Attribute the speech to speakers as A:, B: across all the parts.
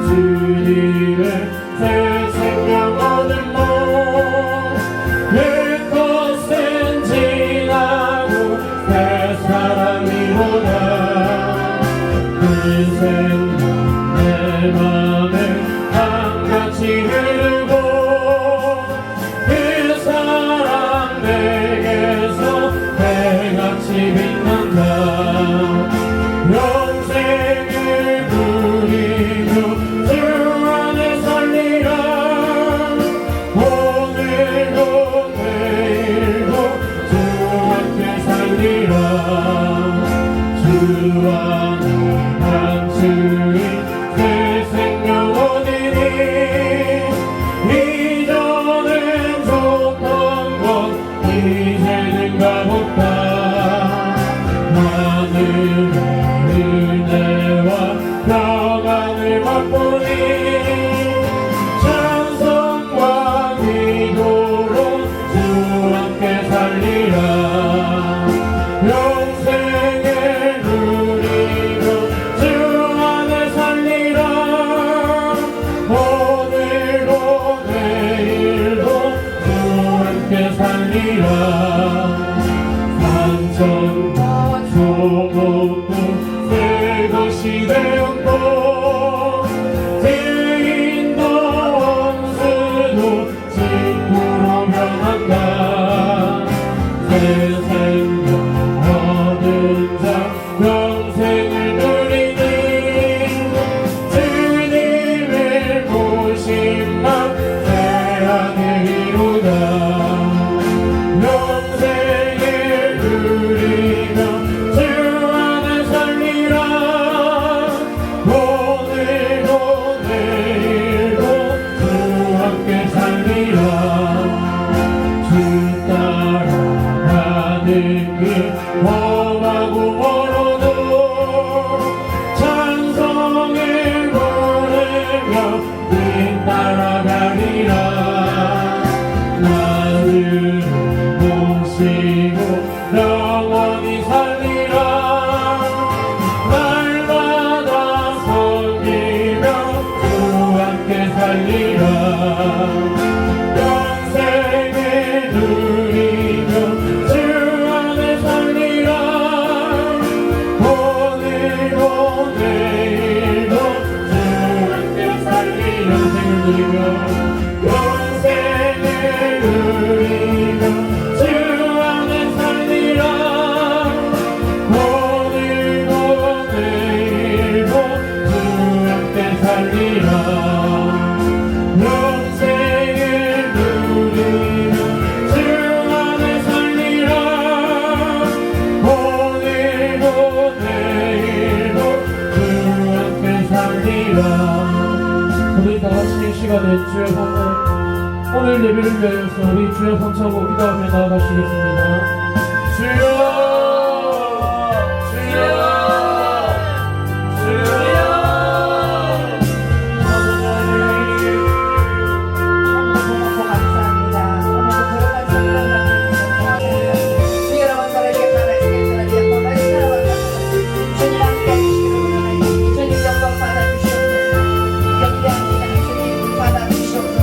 A: 주님의 새 생명 얻은 것 그 것은 지나고 새 사랑이로다 그 생명 내 맘에 한같이 흐르고 그 사랑 내게서 배같이 빛난다 영생을 누리며 주 안에 살리라 오늘도 내일도 주 함께 살리라 주 안에 간주히 새 생명 얻으니 이전엔 줬던 것 이제는 값없다 하늘의 은혜와 평안을 맛보니 찬송과 기도로 주 함께 살리라 영생을 누리며 주 안에 살리라 오늘도 내일도 주 함께 살리라 산천과 소목도 새 것이 되었고 죄인도 원수도 친구로 변한다 새 생명 얻은 자 영생을 누리니 주님을 보신 나 새 하늘이로다 영생을 누리며 주 안에 살리라 오늘도 내일도 주 함께 살리라 주 따라가는 길 험하고 멀어도 찬송을 부르며 길 따라가리라 나를 모시고 영원히 살리라 날마다 섬기며 주 함께 살리라 영생을 누리며 주 안에 살리라 오늘도 내일도 주 함께 살리라 영생을 누리며 주 안에 살리라 오늘도 내일도 주 함께 살리라 영생을 누리며 주 안에 살리라 오늘도 내일도 주 함께 살리라 우리 다같이 이 시간에 주의 성령 오늘 예배를 위하여서 우리 주의 성차고 기도하며 나아가시겠습니다 주여 주여 주여
B: 감사합니다. 오늘도 거룩한 성령 주여 원사를 개판하시게 하나님 영광을 사랑합니다. 주님 함께 하시기를 주님 영광 받아주시옵소서 경배합니다. 주님 받아주시옵소서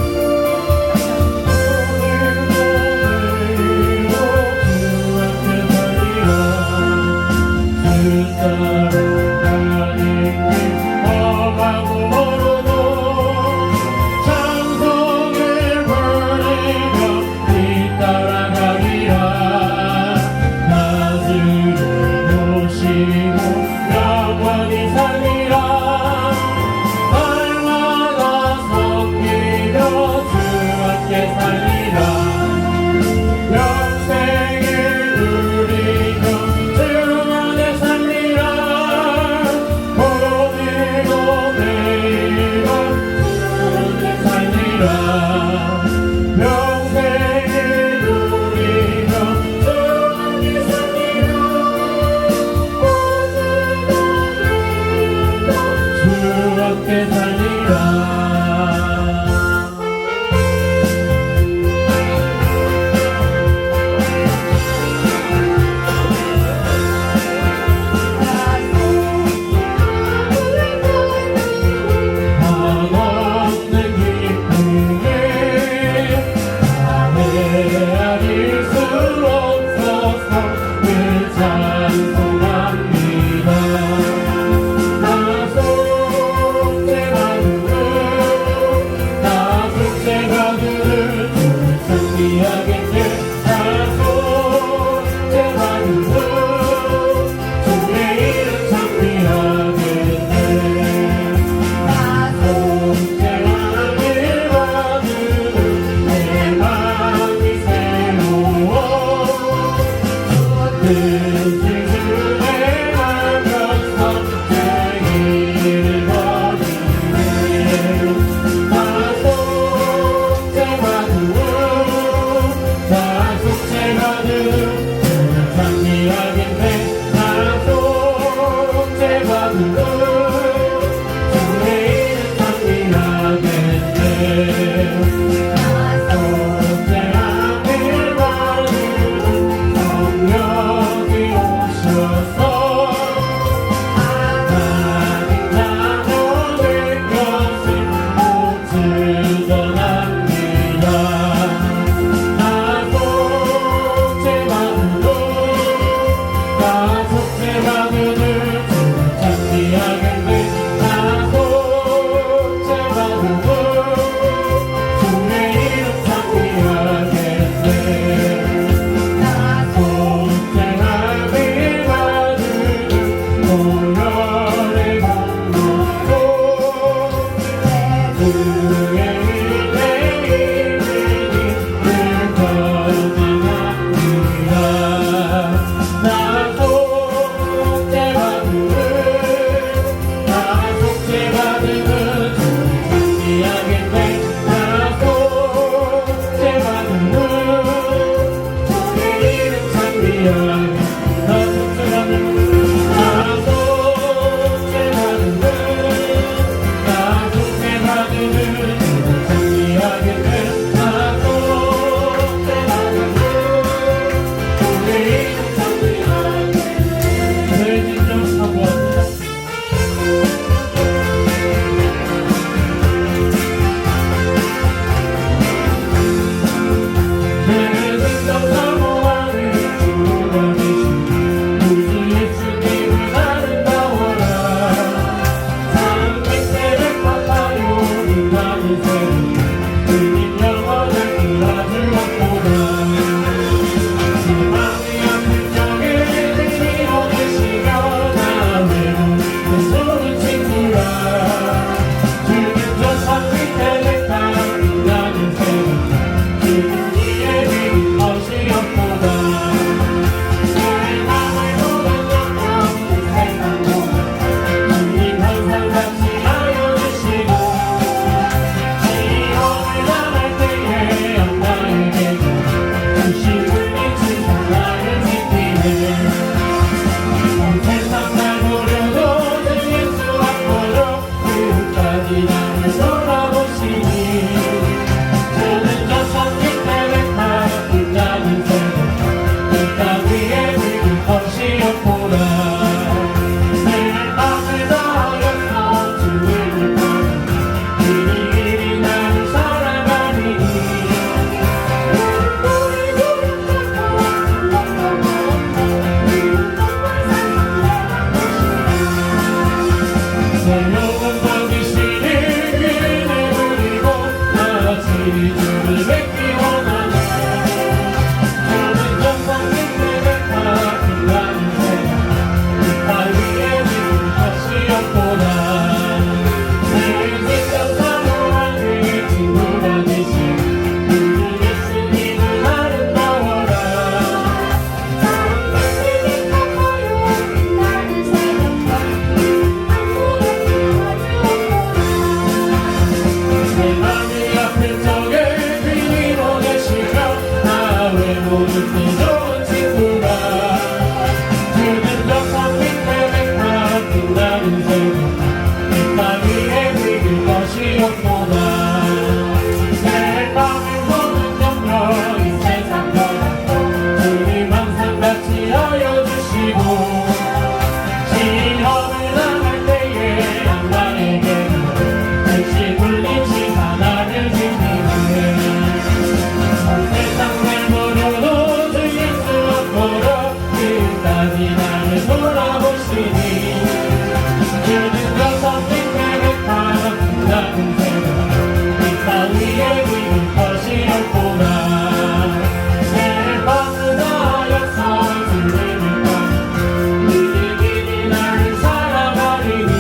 A: 영원 받으시는 그대 그리고 나같이 주를 뵙기 원하네 주는 영광 빛내는 다 빛나는 세상 이 땅 위에 믿을 것이 없도다 내 직접 사모하는 친구가 되신 우리 예수님은 아름다워라 내 맘이 아픈 적에 귀히 보내시며 나 외모는 내 좋은 친구가 주는 영광 빛내는 다 빛나는 세상 이 땅 위에 믿을 것이 없도다 내 맘을 보는 영역 이 세상 떠나고 주님 항상 같이 하여 주시고 시험을 당할 때에 양반에게는 즉시 불리신 하나를 지키네 세상 삶으로도 즐길 수 없도록 끝까지 나를 돌아보시니 주는 영광 빛내는 다 빛나는 세상 이 땅 위에 믿을 것이 없구나 내 맘을 다하여서 주님을 따라 믿음이 나를 살아가리니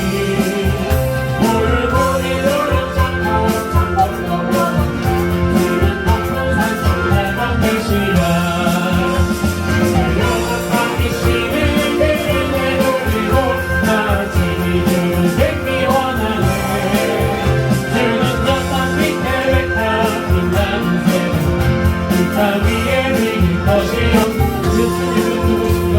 A: 물고기 노력 잡고 잠깐 넘어 주는 높은 산속 내맘 되시라 영원 받으시는 그대 노리고 나같이 주를 뵙기 원하네 주는 영광 빛내는 다 빛나는 세상 이 땅 위에 믿을 것이 없는 예수님은 누구신가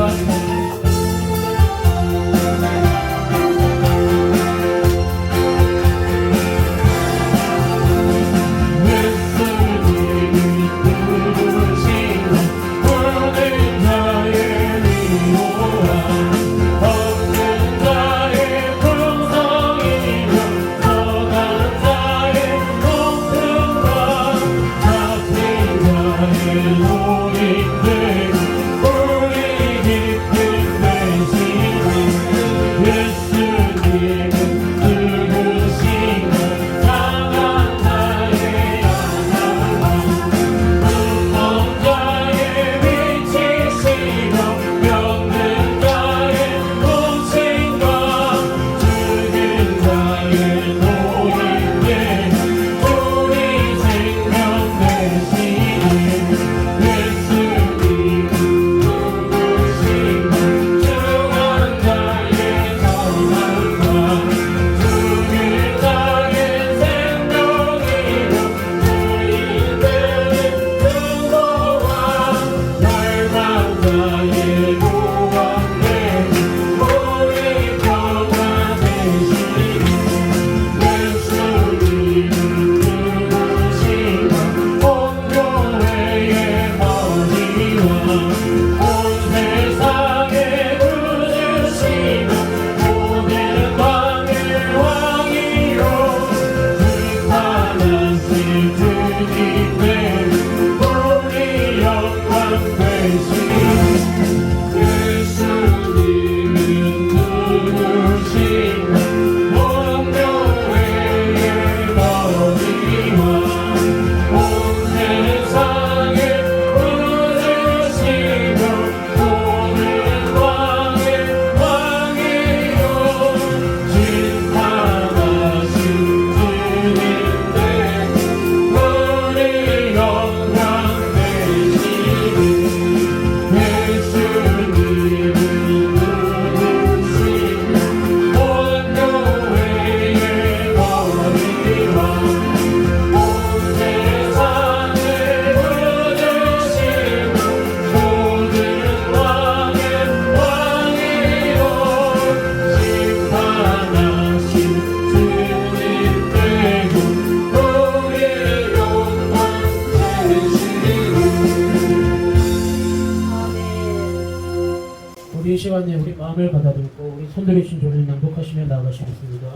A: 우리 이 시간에 우리 마음을 받아들고 우리 손들이신 조를 낭독하시며 나아가시겠습니다.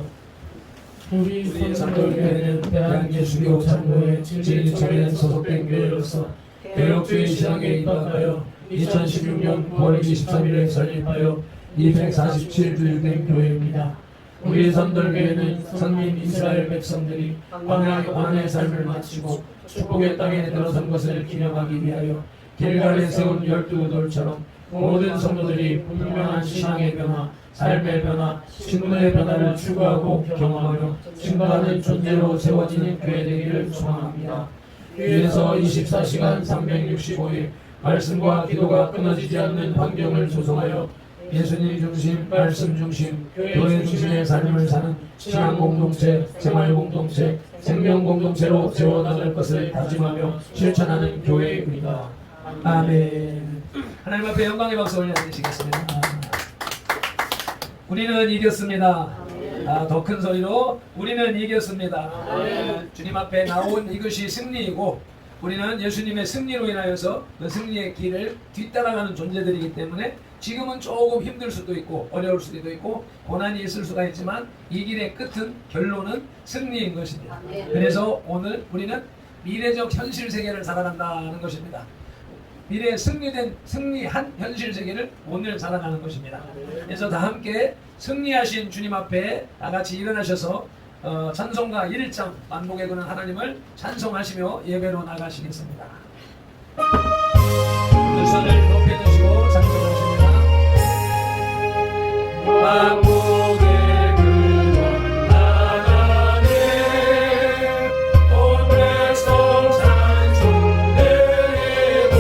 A: 우리 선교회는 대한예수교 장로회 제1차례 소속된 교회로서 개혁주의 신앙에 입학하여 2016년 9월 23일에 설립하여 247주일 된 교회입니다. 우리 선돌교회는 선민 이스라엘 백성들이 광야의 고난의 삶을 마치고 축복의 땅에 들어선 것을 기념하기 위하여 길갈에 세운 12돌처럼 모든 성도들이 분명한 신앙의 변화, 삶의 변화, 신분의 변화를 추구하고 경험하며 증거하는 존재로 세워지는 교회 되기를 소망합니다. 위에서 24시간 365일 말씀과 기도가 끊어지지 않는 환경을 조성하여 예수님 중심, 말씀 중심, 교회 중심의 삶을 사는 신앙 공동체, 생활 공동체, 생명 공동체로 세워나갈 것을 다짐하며 실천하는 교회입니다. 아멘. 하나님 앞에 영광의 박수 올려드리시겠습니다. 우리는 이겼습니다. 더 큰 소리로 우리는 이겼습니다. 주님 앞에 나온 이것이 승리이고 우리는 예수님의 승리로 인하여서 그 승리의 길을 뒤따라가는 존재들이기 때문에 지금은 조금 힘들 수도 있고 어려울 수도 있고 고난이 있을 수가 있지만 이 길의 끝은 결론은 승리인 것입니다. 그래서 오늘 우리는 미래적 현실 세계를 살아간다는 것입니다. 미래에 승리한 현실 세계를 오늘 살아가는 것입니다. 그래서 다 함께 승리하신 주님 앞에 다 같이 일어나셔서 찬송가 1장 만복에 거는 하나님을 찬송하시며 예배로 나가시겠습니다. 두 손을 높여주시고 찬송하십니다. 만복에 그는 하나님 온 백성 찬송드리고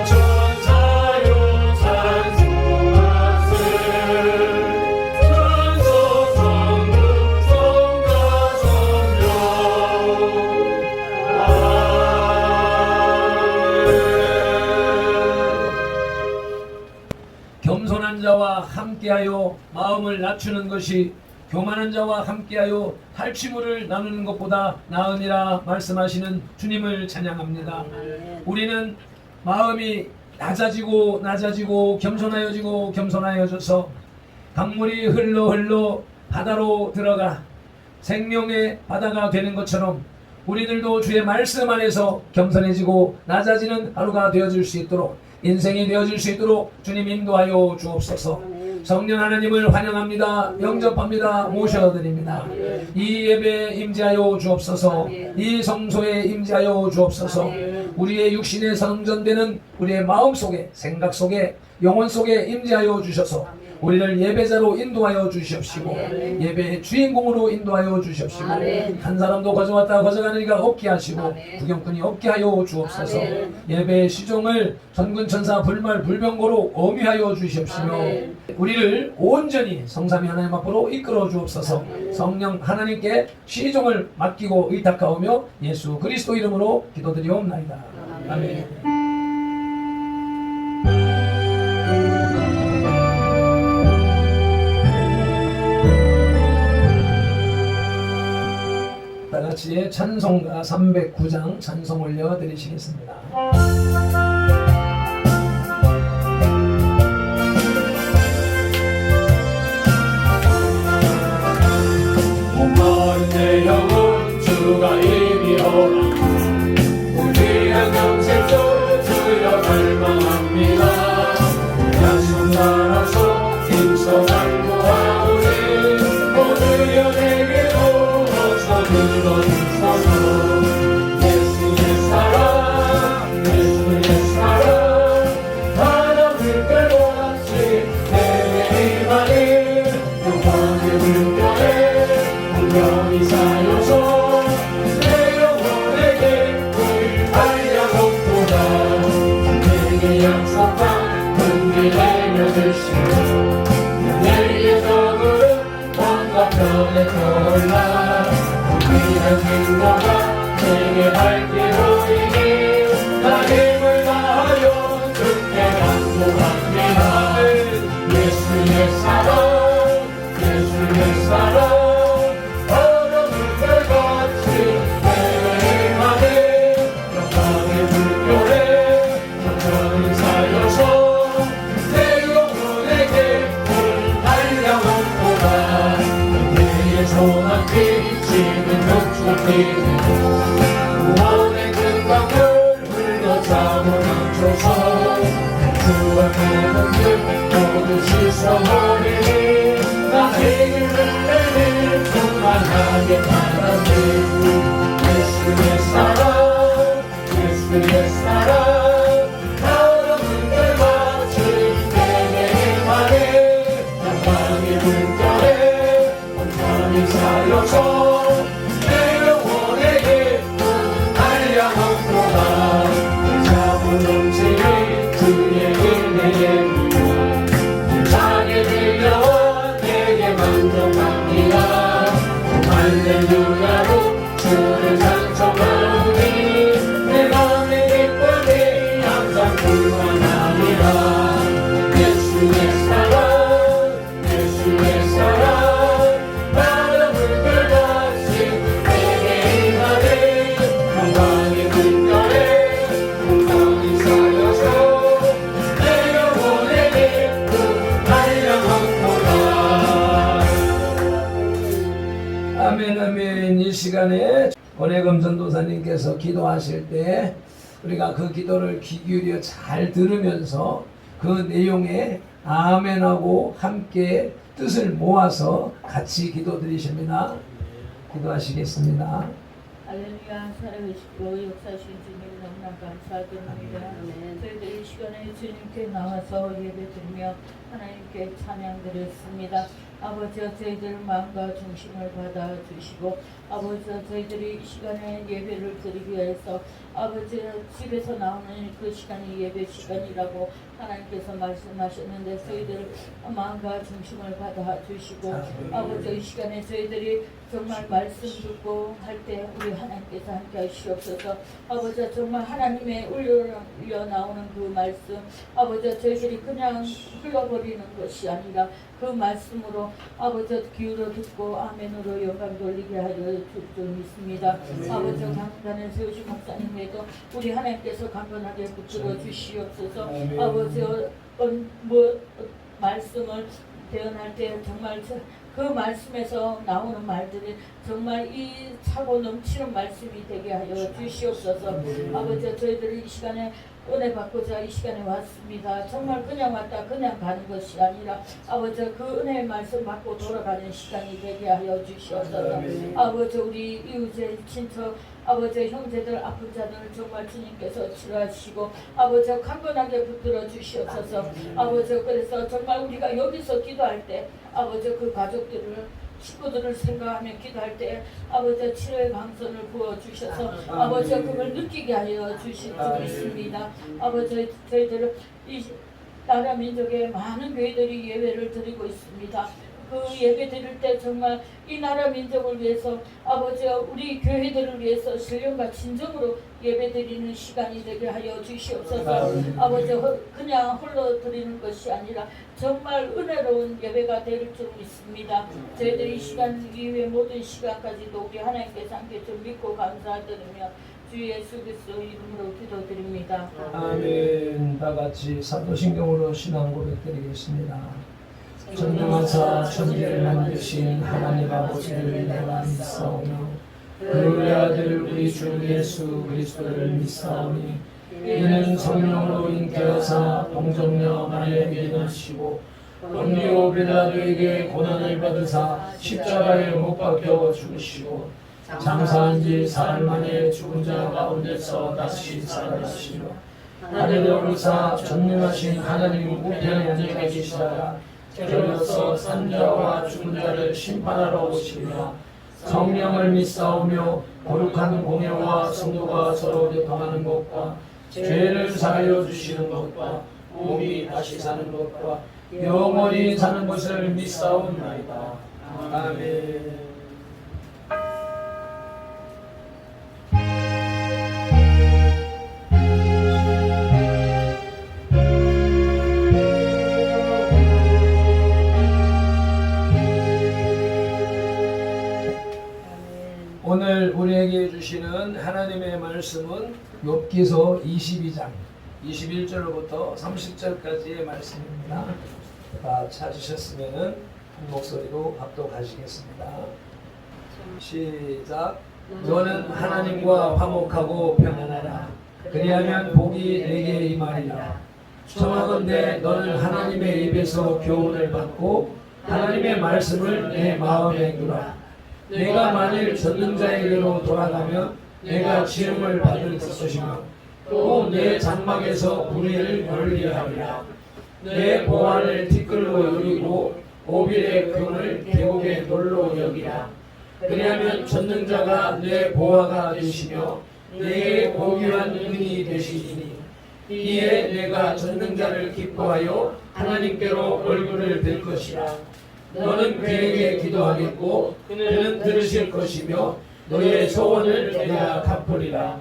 A: 조천사요 찬송하세 천소성국 성가성령 겸손한 자와 함께하여 마음을 낮추는 것이 교만한 자와 함께하여 탈취물을 나누는 것보다 나으니라 말씀하시는 주님을 찬양합니다. 우리는 마음이 낮아지고 겸손하여져서 강물이 흘러 바다로 들어가 생명의 바다가 되는 것처럼 우리들도 주의 말씀 안에서 겸손해지고 낮아지는 하루가 되어질 수 있도록 인생이 되어질 수 있도록 주님 인도하여 주옵소서. 성령 하나님을 환영합니다. 영접합니다. 모셔드립니다. 이 예배에 임재하여 주옵소서. 이 성소에 임재하여 주옵소서. 우리의 육신에 성전되는 우리의 마음속에 생각 속에 영혼 속에 임재하여 주셔서 우리를 예배자로 인도하여 주시옵시고 예배의 주인공으로 인도하여 주시옵시고 한 사람도 거저왔다 거저가는 이가 없게 하시고 구경꾼이 없게 하여 주옵소서. 예배의 시종을 전군천사 불말 불병거로 엄위하여 주시옵시며 우리를 온전히 성삼위 하나님 앞으로 이끌어 주옵소서. 성령 하나님께 시종을 맡기고 의탁하오며 예수 그리스도 이름으로 기도드리옵나이다. 아멘. 다같이 찬송가 309장 찬송 올려드리시겠습니다. 목마른 내 영혼 주가 이미 오라 우리의 명색도 주여 갈망합니다. 약속 따라서 힘써 간구하오니 오늘여 내게로 어서 들어주소서. 예수의 사랑 바람을 끌고 같이 내게 임하니 영광의 불변에 분명히 사여서 내 영혼에게 물 발려먹보다 내게 약속한 은혜 내려주시고 내 예정은 온갖 편에 떠올라 우리는 행동과 내게 밝히오리니 나 힘을 다하여 주께 간구합니다. 예수의 사랑 얼음을 같이 내게 임하니 영광의 불결에 천천히 사여서 내 영혼에게 물 발려먹보다 내의 소나기 지는 촉촉히고 구원의 큰 강물 흘러차고 넘쳐서 주와 그 들 모두 씻어버리니 나
C: 아멘 아멘. 이 시간에 권혜금 전도사님께서 기도하실 때 우리가 그 기도를 귀 기울여 잘 들으면서 그 내용에 아멘하고 함께 뜻을 모아서 같이 기도드리십니다. 기도하시겠습니다.
D: 할렐루야. 살아계시고 역사하신 주님 너무나 감사드립니다. 저희들이 이 시간에 주님께 나와서 예배드리며 하나님께 찬양드렸습니다. 아버지여, 저희들 마음과 중심을 받아주시고 아버지여, 저희들이 이 시간에 예배를 드리기 위해서 아버지여, 집에서 나오는 그 시간이 예배 시간이라고 하나님께서 말씀하셨는데 저희들 마음과 중심을 받아주시고 아버지여, 이 시간에 저희들이 정말 말씀 듣고 할 때 우리 하나님께서 함께 하시옵소서. 아버지여, 정말 하나님의 울려 나오는 그 말씀 아버지여, 저희들이 그냥 흘러버리는 것이 아니라 그 말씀으로 아버지여 기울여 듣고 아멘으로 영광 돌리게 하여 줄 줄 믿습니다. 아버지여, 강단에 세우신 목사님에도 우리 하나님께서 강건하게 붙들어 주시옵소서. 아버지여, 말씀을 대언할 때 정말 그 말씀에서 나오는 말들이 정말 이 차고 넘치는 말씀이 되게 하여 주시옵소서. 아버지, 저희들이 이 시간에 은혜 받고자 이 시간에 왔습니다. 정말 그냥 왔다 그냥 가는 것이 아니라 아버지, 그 은혜의 말씀 받고 돌아가는 시간이 되게 하여 주시옵소서. 아버지, 우리 이웃의 친척 아버지, 형제들 아픈 자들을 정말 주님께서 치료하시고 아버지, 강건하게 붙들어 주시옵소서. 아버지, 그래서 정말 우리가 여기서 기도할 때 아버지, 그 가족들을 식구들을 생각하며 기도할 때 아버지, 치료의 방선을 부어주셔서 아버지, 그걸 느끼게 하여 주실 줄 믿습니다. 아버지, 저희들은 이 나라 민족의 많은 교회들이 예배를 드리고 있습니다. 그 예배 드릴 때 정말 이 나라 민족을 위해서 아버지, 우리 교회들을 위해서 신령과 진정으로 예배 드리는 시간이 되게 하여 주시옵소서. 아버지, 그냥 홀로 드리는 것이 아니라 정말 은혜로운 예배가 될 줄 믿습니다. 저희들이 이 시간 이후의 모든 시간까지도 우리 하나님께서 함께 좀 믿고 감사드리며 주 예수 그리스도 이름으로 기도드립니다.
C: 아멘. 다 같이 사도신경으로 신앙 고백드리겠습니다. 전능하사 천지를 만드신 하나님 아버지를 내가 믿사오며 그 외아들 우리 주 예수 그리스도를 믿사오니 이는 성령으로 잉태하사 동정녀 마리아에게 나시고 본디오 빌라도에게 고난을 받으사 십자가에 못 박혀 죽으시고 장사한 지 사흘 만에 죽은 자 가운데서 다시 살아나시며 하늘에 오르사 전능하신 하나님 우편에 앉아 계시다가 저로서 산자와 죽은 자를 심판하러 오시며 성령을 믿사오며 거룩한 공예와 성도가 서로 교통하는 것과 죄를 사하여 주시는 것과 몸이 다시 사는 것과 영원히 사는 것을 믿사옵나이다. 아멘. 오늘 우리에게 주시는 하나님의 말씀은 욥기서 22장 21절로부터 30절까지의 말씀입니다. 다 찾으셨으면 한 목소리로 합독하시겠습니다. 시작. 너는 하나님과 화목하고 평안하라. 그리하면 복이 내게 임하리라. 청하건대 너는 하나님의 입에서 교훈을 받고 하나님의 말씀을 내 마음에 두라. 내가 만일 전능자에게로 돌아가면 내가 지음을 받을 것이며 또 내 장막에서 우리를 멀리하리라. 내 보안을 티끌로 여기고 오빌의 금을 계곡의 돌로 여기라. 그리하면 전능자가 내 보화가 되시며 내게 고귀한 은이 되시리니 이에 내가 전능자를 기뻐하여 하나님께로 얼굴을 들 것이라. 너는 그에게 기도하겠고 그는 들으실 것이며 너의 소원을 내가 갚으리라.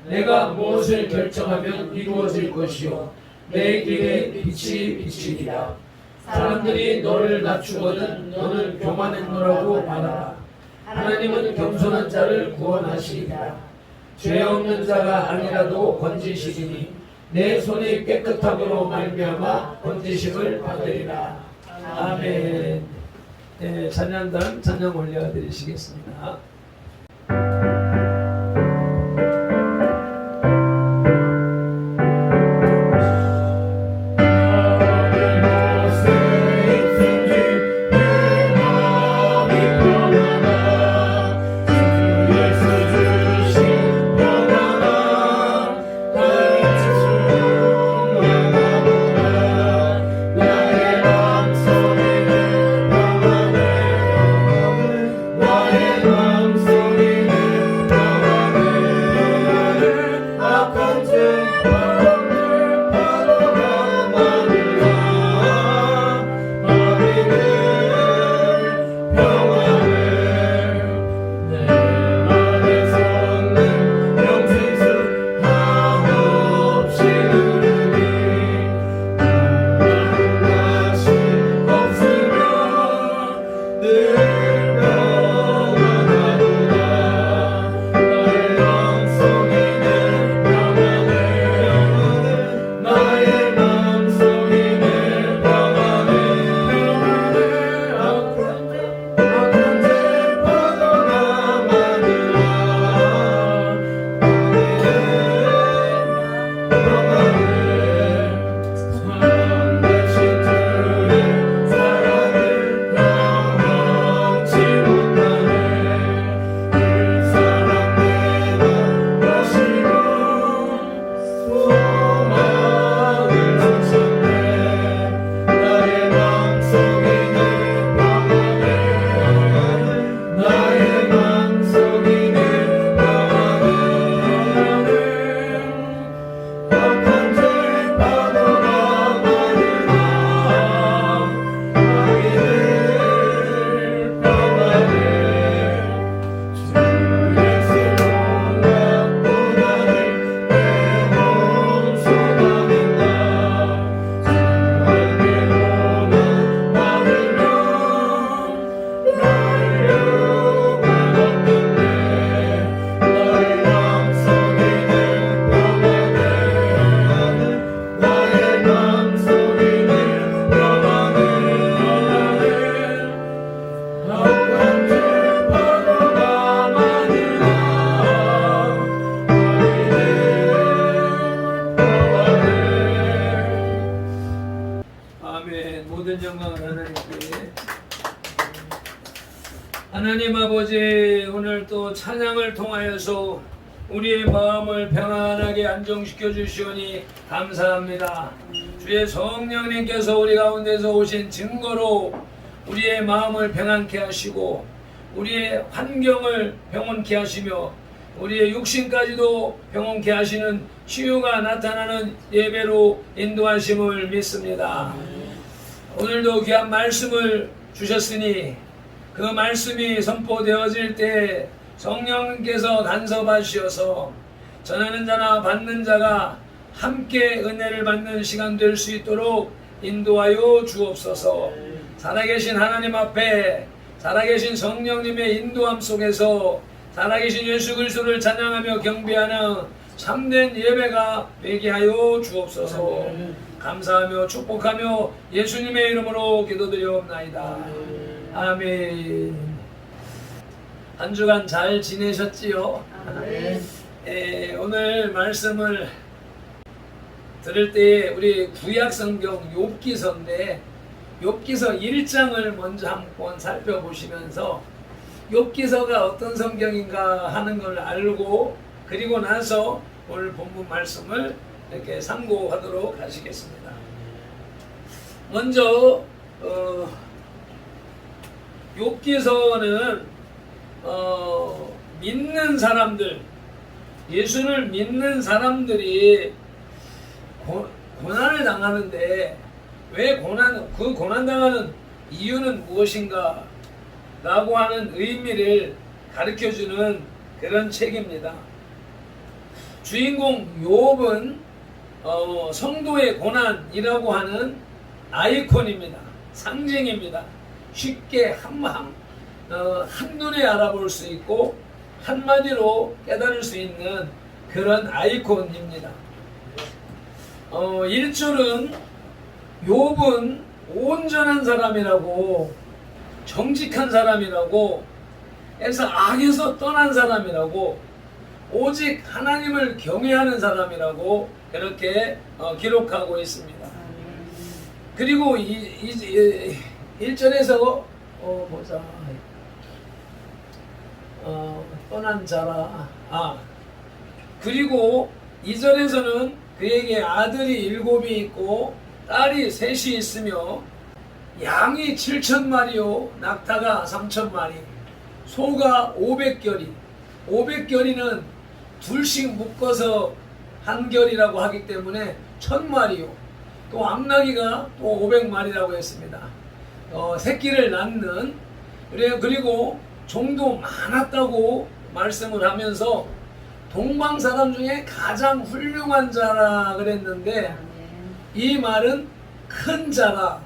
C: 내가 무엇을 결정하면 이루어질 것이요 내 길에 빛이 비치리라. 사람들이 너를 낮추거든 너는 교만했노라고 말하라. 하나님은 겸손한 자를 구원하시리라. 죄 없는 자가 아니라도 건지시리니 내 손이 깨끗함으로 말미암아 건지심을 받으리라. 아멘. 찬양단 찬양 올려드리시겠습니다. 모든 영광을 하나님께. 하나님 아버지, 오늘 또 찬양을 통하여서 우리의 마음을 평안하게 안정시켜 주시오니 감사합니다. 주의 성령님께서 우리 가운데서 오신 증거로 우리의 마음을 평안케 하시고 우리의 환경을 평온케 하시며 우리의 육신까지도 평온케 하시는 치유가 나타나는 예배로 인도하심을 믿습니다. 오늘도 귀한 말씀을 주셨으니 그 말씀이 선포되어질 때 성령님께서 간섭하시어서 전하는 자나 받는 자가 함께 은혜를 받는 시간 될 수 있도록 인도하여 주옵소서. 살아계신 하나님 앞에 살아계신 성령님의 인도함 속에서 살아계신 예수 그리스도를 찬양하며 경배하는 참된 예배가 되게 하여 주옵소서. 감사하며 축복하며 예수님의 이름으로 기도드리옵나이다. 아멘. 한 주간 잘 지내셨지요? 오늘 말씀을 들을 때 우리 구약성경 욥기서인데 욥기서 1장을 먼저 한번 살펴보시면서 욥기서가 어떤 성경인가 하는 걸 알고 그리고 나서 오늘 본문 말씀을 이렇게 상고하도록 하시겠습니다. 먼저 욥기서는 믿는 사람들, 예수를 믿는 사람들이 고난을 당하는데 왜 그 고난당하는 이유는 무엇인가 라고 하는 의미를 가르쳐주는 그런 책입니다. 주인공 욥은 성도의 고난이라고 하는 아이콘입니다. 상징입니다. 쉽게 한눈에 알아볼 수 있고 한마디로 깨달을 수 있는 그런 아이콘입니다. 1절은 욥은 온전한 사람이라고 정직한 사람이라고 해서 악에서 떠난 사람이라고 오직 하나님을 경외하는 사람이라고 이렇게 기록하고 있습니다. 그리고 1절에서 보자. 떠난 자라. 그리고 2절에서는 그에게 아들이 7이 있고 딸이 3이 있으며 양이 7,000마리요 낙타가 3,000마리 소가 500결이 500결이는 둘씩 묶어서 한 결이라고 하기 때문에 1,000마리요 또 암나귀가 또 500마리라고 했습니다. 새끼를 낳는 그리고 종도 많았다고 말씀을 하면서 동방 사람 중에 가장 훌륭한 자라 그랬는데 이 말은 큰 자라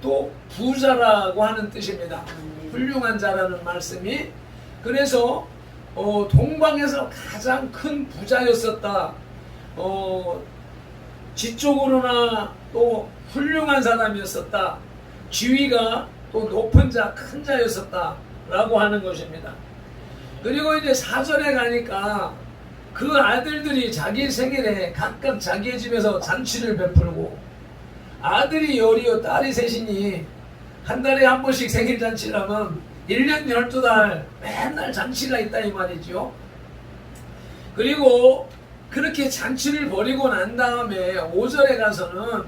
C: 또 부자라고 하는 뜻입니다. 훌륭한 자라는 말씀이 그래서 동방에서 가장 큰 부자였었다. 지적으로나 또 훌륭한 사람이었었다. 지위가 또 높은 자, 큰 자였었다 라고 하는 것입니다. 그리고 이제 4절에 가니까 그 아들들이 자기 생일에 각각 자기의 집에서 잔치를 베풀고 아들이 10이요 딸이 3이니 한 달에 한 번씩 생일 잔치를 하면 1년 12달 맨날 잔치가 있다 이 말이죠. 그리고 그렇게 잔치를 벌이고 난 다음에 5절에 가서는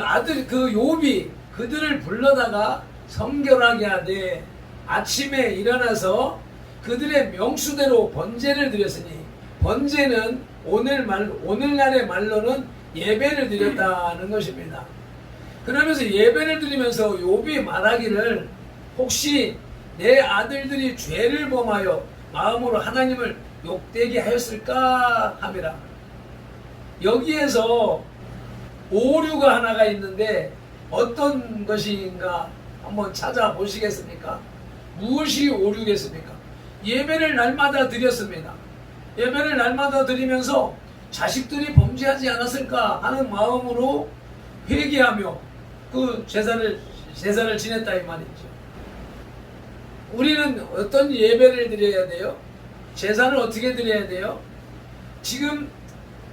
C: 아들 욥이 그들을 불러다가 성결하게 하되 아침에 일어나서 그들의 명수대로 번제를 드렸으니 번제는 오늘날의 말로는 예배를 드렸다는 것입니다. 그러면서 예배를 드리면서 욥이 말하기를 혹시 내 아들들이 죄를 범하여 마음으로 하나님을 욕되게 하였을까 함이라. 여기에서 오류가 하나가 있는데 어떤 것인가 한번 찾아보시겠습니까? 무엇이 오류겠습니까? 예배를 날마다 드렸습니다. 예배를 날마다 드리면서 자식들이 범죄하지 않았을까 하는 마음으로 회개하며 그 제사를 지냈다 이 말이죠. 우리는 어떤 예배를 드려야 돼요? 제사를 어떻게 드려야 돼요? 지금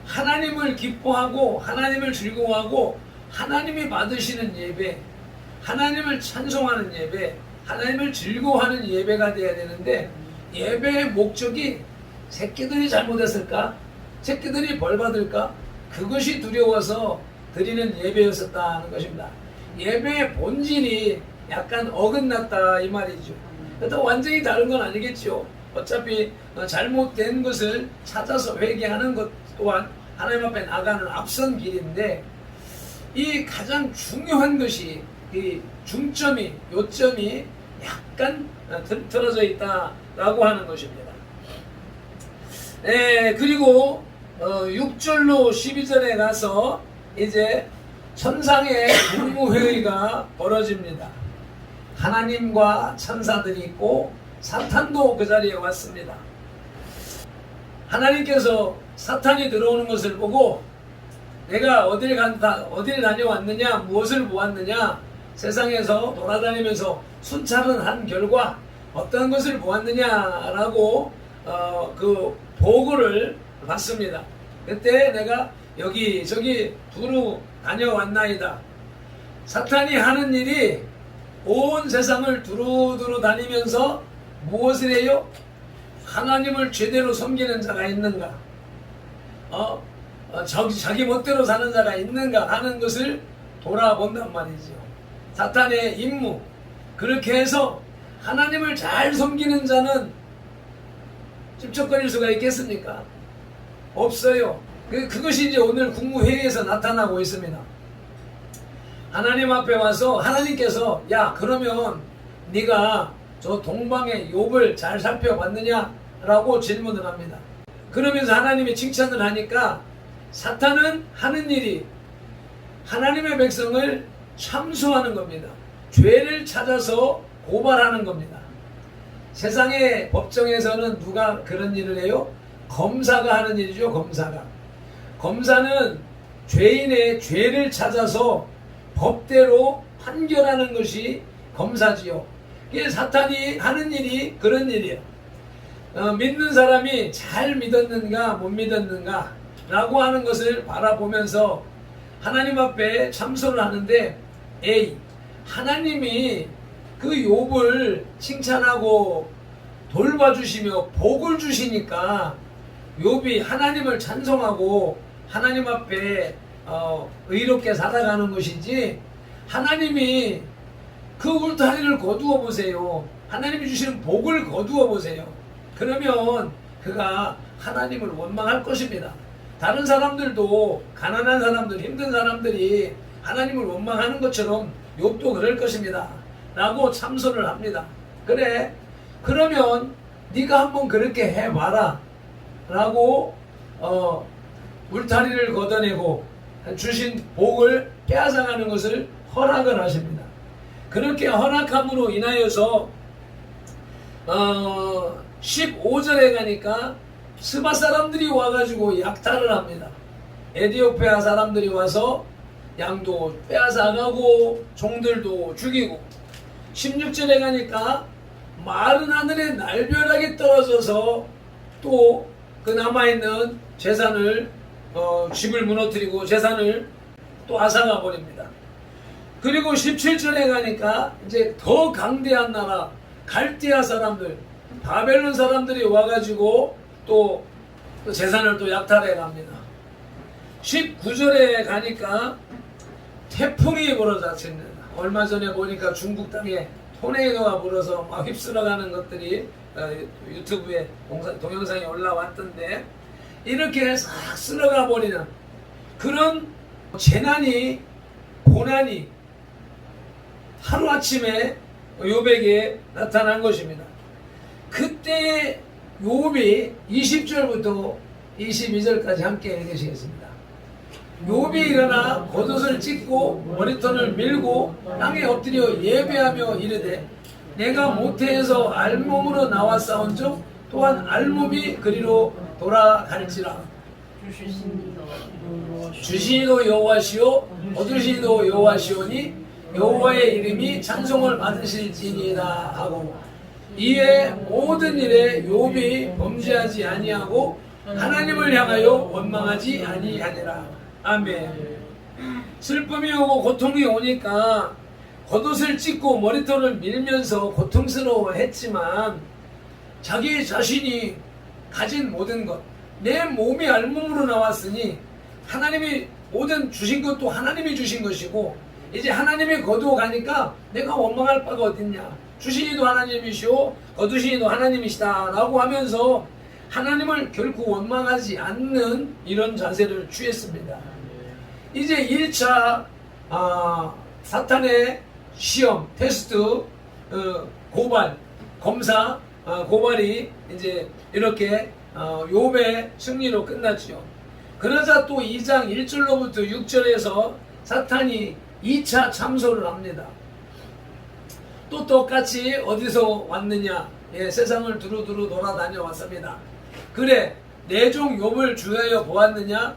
C: 하나님을 기뻐하고 하나님을 즐거워하고 하나님이 받으시는 예배, 하나님을 찬송하는 예배, 하나님을 즐거워하는 예배가 돼야 되는데 예배의 목적이 새끼들이 잘못했을까? 새끼들이 벌받을까? 그것이 두려워서 드리는 예배였었다는 것입니다. 예배의 본질이 약간 어긋났다 이 말이죠. 또 완전히 다른 건 아니겠죠. 어차피 잘못된 것을 찾아서 회개하는 것 또한 하나님 앞에 나가는 앞선 길인데 이 가장 중요한 것이 이 중점이 요점이 약간 틀어져 있다라고 하는 것입니다. 그리고 6절로 12절에 가서 이제 천상의 국무회의가 벌어집니다. 하나님과 천사들이 있고 사탄도 그 자리에 왔습니다. 하나님께서 사탄이 들어오는 것을 보고 내가 어딜 다녀왔느냐, 무엇을 보았느냐, 세상에서 돌아다니면서 순찰은 한 결과 어떤 것을 보았느냐라고 그 보고를 받습니다. 그때 내가 여기저기 두루 다녀왔나이다. 사탄이 하는 일이 온 세상을 두루두루 다니면서 무엇을 해요? 하나님을 제대로 섬기는 자가 있는가? 자기 멋대로 사는 자가 있는가 하는 것을 돌아본단 말이죠. 사탄의 임무. 그렇게 해서 하나님을 잘 섬기는 자는 찝쩍거릴 수가 있겠습니까? 없어요. 그것이 이제 오늘 국무회의에서 나타나고 있습니다. 하나님 앞에 와서 하나님께서 야 그러면 네가 저 동방의 욥을 잘 살펴봤느냐? 라고 질문을 합니다. 그러면서 하나님이 칭찬을 하니까 사탄은 하는 일이 하나님의 백성을 참수하는 겁니다. 죄를 찾아서 고발하는 겁니다. 세상의 법정에서는 누가 그런 일을 해요? 검사가 하는 일이죠. 검사는 죄인의 죄를 찾아서 법대로 판결하는 것이 검사지요. 이게 사탄이 하는 일이 그런 일이에요. 믿는 사람이 잘 믿었는가 못 믿었는가 라고 하는 것을 바라보면서 하나님 앞에 참소를 하는데, 하나님이 그 욥을 칭찬하고 돌봐주시며 복을 주시니까 욥이 하나님을 찬송하고 하나님 앞에 의롭게 살아가는 것이지, 하나님이 그 울타리를 거두어 보세요. 하나님이 주시는 복을 거두어 보세요. 그러면 그가 하나님을 원망할 것입니다. 다른 사람들도, 가난한 사람들, 힘든 사람들이 하나님을 원망하는 것처럼 욥도 그럴 것입니다 라고 참소를 합니다. 그래, 그러면 네가 한번 그렇게 해봐라 라고 울타리를 걷어내고 주신 복을 빼앗아가는 것을 허락을 하십니다. 그렇게 허락함으로 인하여서 15절에 가니까 스바 사람들이 와가지고 약탈을 합니다. 에디오피아 사람들이 와서 양도 빼앗아가고 종들도 죽이고, 16절에 가니까 마른 하늘에 날벼락이 떨어져서 또 그 남아있는 재산을 집을 무너뜨리고 재산을 또 앗아가 버립니다. 그리고 17절에 가니까 이제 더 강대한 나라 갈대아 사람들, 바벨론 사람들이 와가지고 또 재산을 또 약탈해 갑니다. 19절에 가니까 태풍이 불어닥칩니다. 얼마 전에 보니까 중국 땅에 토네이도가 불어서 막 휩쓸어가는 것들이 유튜브에 동영상이 올라왔던데, 이렇게 싹 쓸어가 버리는 그런 재난이, 고난이 하루아침에 욥에게 나타난 것입니다. 그때 욥이 20절부터 22절까지 함께 읽으시겠습니다. 욥이 일어나 겉옷을 찢고 머리털을 밀고 땅에 엎드려 예배하며 이르되, 내가 모태에서 알몸으로 나왔사온즉 또한 알몸이 그리로 돌아갈지라. 주시니도 여호와시오 얻으시니도 여호와시오니 여호와의 이름이 찬송을 받으실지니이다 하고, 이에 모든 일에 욥이 범죄하지 아니하고 하나님을 향하여 원망하지 아니하니라. 아멘. 슬픔이 오고 고통이 오니까 겉옷을 찢고 머리털을 밀면서 고통스러워했지만, 자기 자신이 가진 모든 것, 내 몸이 알몸으로 나왔으니 하나님이 모든 주신 것도 하나님이 주신 것이고, 이제 하나님이 거두어 가니까 내가 원망할 바가 어딨냐, 주시니도 하나님이시오 거두시니도 하나님이시다 라고 하면서 하나님을 결코 원망하지 않는 이런 자세를 취했습니다. 이제 1차 사탄의 시험, 테스트, 고발, 검사, 고발이 이제 이렇게 욥의 승리로 끝났죠. 그러자 또 2장 1절로부터 6절에서 사탄이 2차 참소를 합니다. 또 똑같이 어디서 왔느냐, 세상을 두루두루 돌아다녀 왔습니다. 그래, 내 종 욥을 주하여 보았느냐?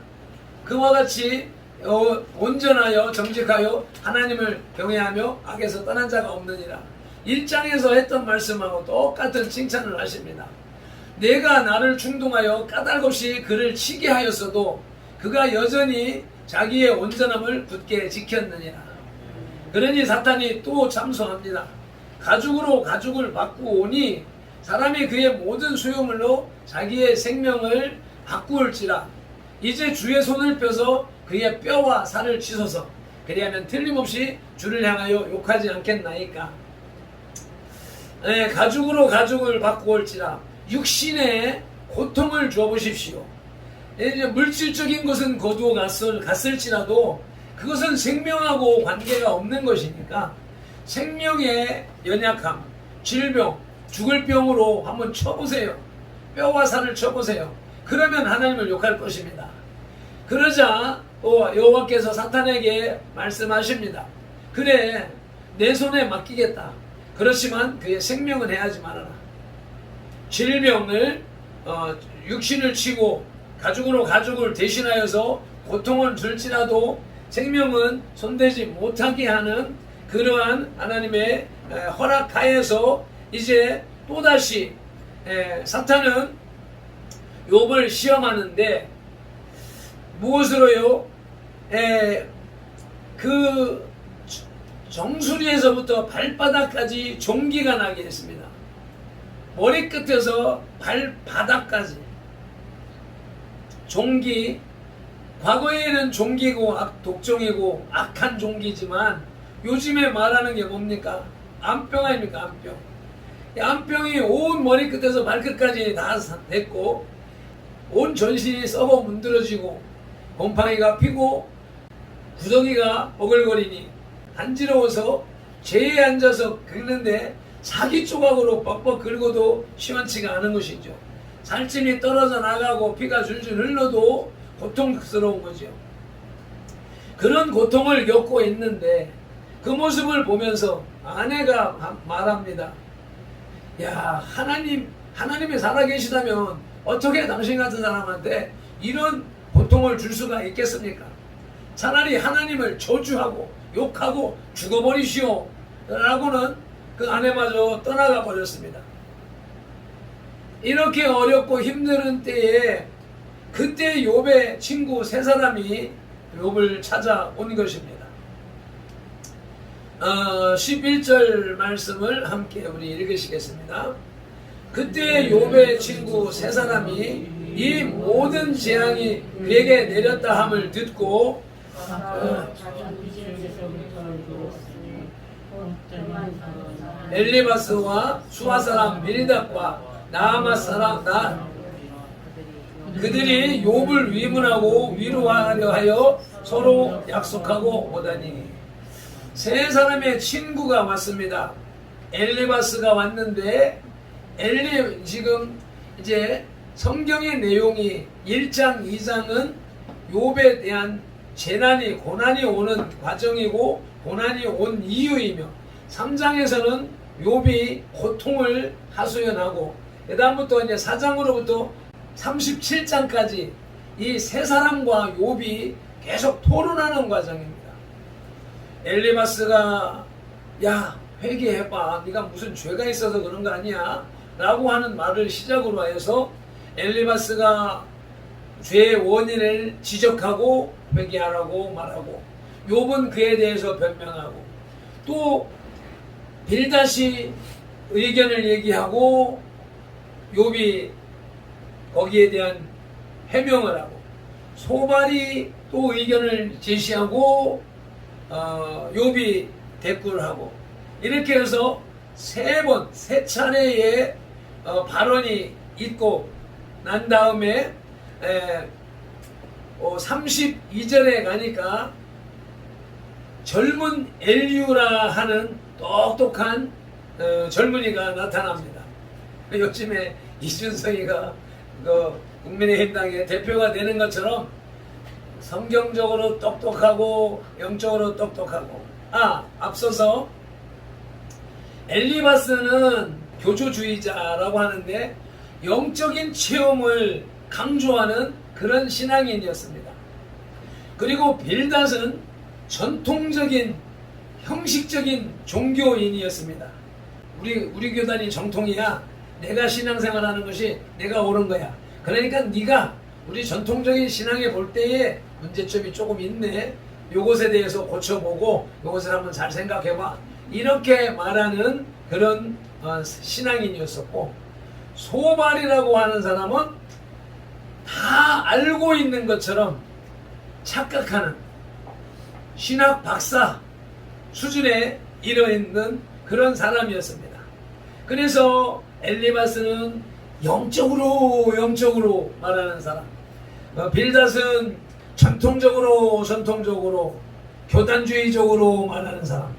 C: 그와 같이 온전하여 정직하여 하나님을 경외하며 악에서 떠난 자가 없느니라. 1장에서 했던 말씀하고 똑같은 칭찬을 하십니다. 내가 나를 충동하여 까닭없이 그를 치게 하였어도 그가 여전히 자기의 온전함을 굳게 지켰느니라. 그러니 사탄이 또 참소합니다. 가죽으로 가죽을 바꾸오니 사람이 그의 모든 소유물로 자기의 생명을 바꾸올지라. 이제 주의 손을 펴서 그의 뼈와 살을 찢어서 그리하면 틀림없이 주를 향하여 욕하지 않겠나이까. 가죽으로 가죽을 바꾸올지라. 육신에 고통을 줘보십시오. 이제 물질적인 것은 거두어 갔을지라도 그것은 생명하고 관계가 없는 것이니까 생명의 연약함, 질병, 죽을 병으로 한번 쳐보세요. 뼈와 살을 쳐보세요. 그러면 하나님을 욕할 것입니다. 그러자 여호와께서 사탄에게 말씀하십니다. 그래, 내 손에 맡기겠다. 그렇지만 그의 생명은 해하지 말아라. 질병을 육신을 치고 가죽으로 가죽을 대신하여서 고통을 줄지라도 생명은 손대지 못하게 하는 그러한 하나님의 허락하여서 이제 또다시 사탄은 욥을 시험하는데 무엇으로요? 그 정수리에서부터 발바닥까지 종기가 나게 했습니다. 머리끝에서 발바닥까지 종기. 과거에는 종기고 독종이고 악한 종기지만 요즘에 말하는 게 뭡니까? 암병 아닙니까? 암병. 이 암병이 온 머리끝에서 발끝까지 다 됐고 온 전신이 썩어 문드러지고 곰팡이가 피고 구덩이가 오글거리니 간지러워서 재에 앉아서 긁는데 사기 조각으로 뻑뻑 긁어도 시원치가 않은 것이죠. 살찜이 떨어져 나가고 피가 줄줄 흘러도 고통스러운 거죠. 그런 고통을 겪고 있는데 그 모습을 보면서 아내가 말합니다. 야, 하나님이 살아계시다면 어떻게 당신 같은 사람한테 이런 고통을 줄 수가 있겠습니까? 차라리 하나님을 저주하고 욕하고 죽어버리시오 라고는 그 아내마저 떠나가 버렸습니다. 이렇게 어렵고 힘든 때에 그때 욥의 친구 세 사람이 욥을 찾아온 것입니다. 11절 말씀을 함께 우리 읽으시겠습니다. 그때 욥의 친구 세 사람이 이 모든 재앙이 그에게 내렸다 함을 듣고 엘리바스와 수아 사람 빌닷과 나아마 사람 그들이 욥을 위문하고 위로하려 하여 서로 약속하고 오다니. 세 사람의 친구가 왔습니다. 엘리바스가 왔는데 지금 이제 성경의 내용이 1장 2장은 욥에 대한 재난이 고난이 오는 과정이고 고난이 온 이유이며 3장에서는 욥이 고통을 하소연하고 그 다음부터 이제 4장으로부터 37장까지 이 세 사람과 욥이 계속 토론하는 과정입니다. 엘리바스가 야 회개해봐, 네가 무슨 죄가 있어서 그런 거 아니야 라고 하는 말을 시작으로 하여서 엘리바스가 죄의 원인을 지적하고 회개하라고 말하고 욥은 그에 대해서 변명하고 또 빌닷이 의견을 얘기하고 욥이 거기에 대한 해명을 하고 소발이 또 의견을 제시하고 욥이 대꾸를 하고 이렇게 해서 세 차례의 발언이 있고 난 다음에 32절에 가니까 젊은 엘리우라 하는 똑똑한 젊은이가 나타납니다. 요즘에 이준석이가 국민의힘당의 대표가 되는 것처럼 성경적으로 똑똑하고 영적으로 똑똑하고 앞서서 엘리바스는 교조주의자라고 하는데 영적인 체험을 강조하는 그런 신앙인이었습니다. 그리고 빌닷은 전통적인 형식적인 종교인이었습니다. 우리 교단이 정통이야. 내가 신앙생활하는 것이 내가 옳은 거야. 그러니까 네가 우리 전통적인 신앙에 볼 때에 문제점이 조금 있네. 요것에 대해서 고쳐보고 요것을 한번 잘 생각해봐. 이렇게 말하는 그런 신앙인이었었고 소발이라고 하는 사람은 다 알고 있는 것처럼 착각하는 신학 박사 수준에 이르는 그런 사람이었습니다. 그래서 엘리바스는 영적으로 말하는 사람, 빌닷은 전통적으로 교단주의적으로 말하는 사람,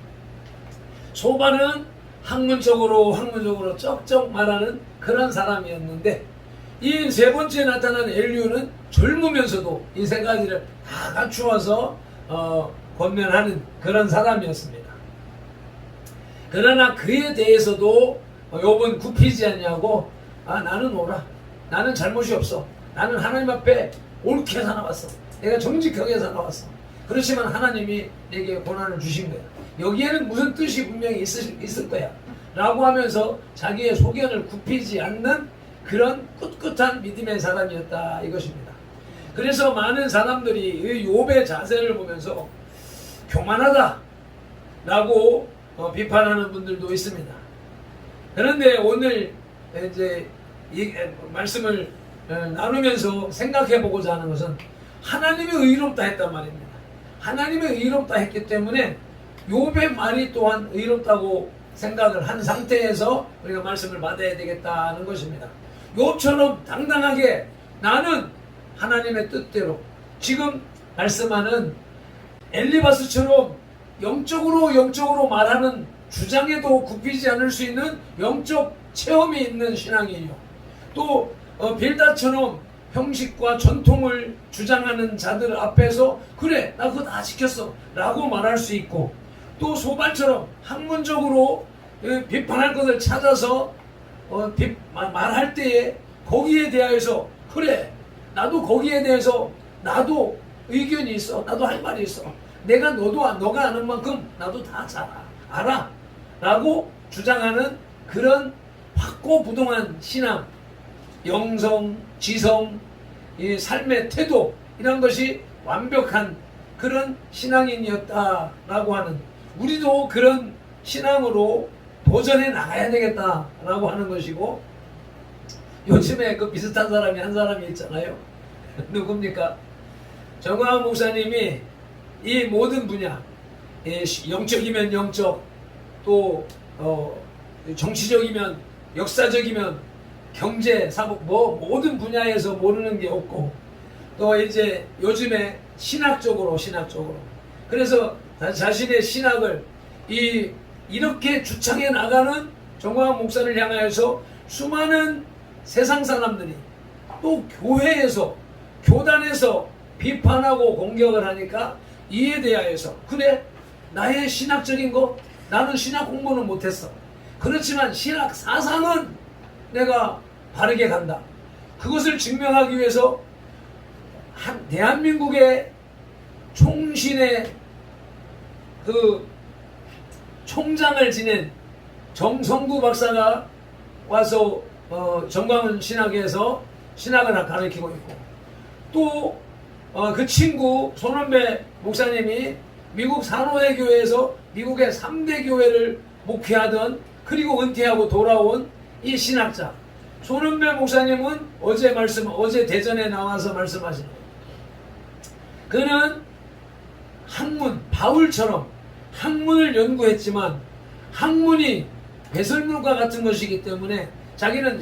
C: 소발은 학문적으로 쩍쩍 말하는 그런 사람이었는데 이 세 번째 나타난 엘리우는 젊으면서도 이 세 가지를 다 갖추어서 권면하는 그런 사람이었습니다. 그러나 그에 대해서도 욥은 굽히지 않냐고 나는 옳아. 나는 잘못이 없어. 나는 하나님 앞에 옳게 살아왔어. 내가 정직하게 살아왔어. 그렇지만 하나님이 내게 고난을 주신 거야. 여기에는 무슨 뜻이 분명히 있을 거야. 라고 하면서 자기의 소견을 굽히지 않는 그런 꿋꿋한 믿음의 사람이었다 이것입니다. 그래서 많은 사람들이 욥의 자세를 보면서 교만하다 라고 비판하는 분들도 있습니다. 그런데 오늘 이제 이 말씀을 나누면서 생각해 보고자 하는 것은 하나님이 의롭다 했단 말입니다. 하나님이 의롭다 했기 때문에 욥의 말이 또한 의롭다고 생각을 한 상태에서 우리가 말씀을 받아야 되겠다는 것입니다. 욥처럼 당당하게 나는 하나님의 뜻대로 지금 말씀하는 엘리바스처럼 영적으로 말하는 주장에도 굽히지 않을 수 있는 영적 체험이 있는 신앙이에요. 또 빌닷처럼 형식과 전통을 주장하는 자들 앞에서 그래 나 그거 다 지켰어 라고 말할 수 있고, 또 소발처럼 학문적으로 비판할 것을 찾아서 말할 때에 거기에 대해서 그래 나도 거기에 대해서 나도 의견이 있어, 나도 할 말이 있어, 너가 아는 만큼 나도 다 잘 알아 라고 주장하는 그런 확고부동한 신앙, 영성, 지성, 이 삶의 태도 이런 것이 완벽한 그런 신앙인이었다라고 하는, 우리도 그런 신앙으로 도전해 나가야 되겠다라고 하는 것이고, 요즘에 그 비슷한 사람이 한 사람이 있잖아요. 누굽니까? 정광훈 목사님이 이 모든 분야, 영적이면 영적, 또 정치적이면 역사적이면 경제, 사복 모든 분야에서 모르는 게 없고, 또 이제 요즘에 신학적으로 그래서 자신의 신학을 이렇게 주창해 나가는 정광훈 목사를 향하여서 수많은 세상 사람들이 또 교회에서 교단에서 비판하고 공격을 하니까 이에 대하여서 그래 나의 신학적인 거 나는 신학 공부는 못했어, 그렇지만 신학 사상은 내가 바르게 간다. 그것을 증명하기 위해서 대한민국의 총신의 그 총장을 지낸 정성구 박사가 와서 정광훈 신학에서 신학을 가르치고 있고, 또 그 친구 손원배 목사님이 미국 산호회 교회에서 미국의 3대 교회를 목회하던, 그리고 은퇴하고 돌아온 이 신학자 손은배 목사님은 어제 대전에 나와서 말씀하신 거예요. 그는 바울처럼 학문을 연구했지만 학문이 배설물과 같은 것이기 때문에 자기는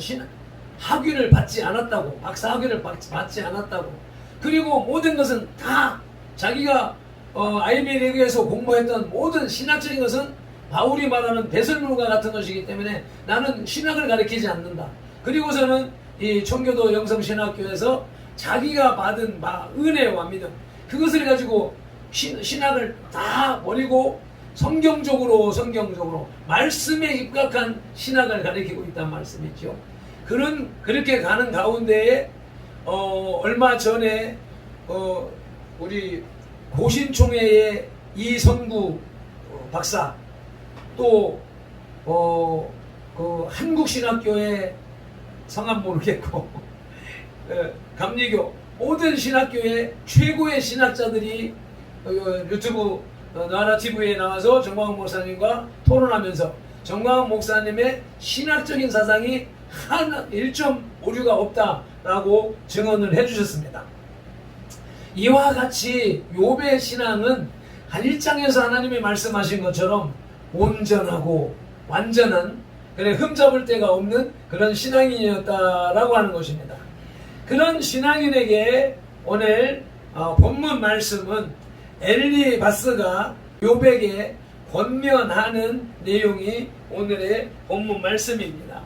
C: 학위를 받지 않았다고, 박사 학위를 받지 않았다고, 그리고 모든 것은 다 자기가 아이비리그에서 공부했던 모든 신학적인 것은 바울이 말하는 배설물과 같은 것이기 때문에 나는 신학을 가르치지 않는다. 그리고서는 이 청교도 영성신학교에서 자기가 받은 은혜와 믿음, 그것을 가지고 신학을 다 버리고 성경적으로 말씀에 입각한 신학을 가르치고 있다는 말씀이죠. 그렇게 가는 가운데에 얼마 전에 우리 고신총회의 이성구 박사, 또 그 한국신학교의 성함 모르겠고 감리교 모든 신학교의 최고의 신학자들이 유튜브 나라TV에 나와서 정광훈 목사님과 토론하면서 정광훈 목사님의 신학적인 사상이 한 1.5류가 없다라고 증언을 해주셨습니다. 이와 같이 욥의 신앙은 한 1장에서 하나님이 말씀하신 것처럼 온전하고 완전한, 흠잡을 데가 없는 그런 신앙인이었다라고 하는 것입니다. 그런 신앙인에게 오늘 본문 말씀은 엘리바스가 욥에게 권면하는 내용이 오늘의 본문 말씀입니다.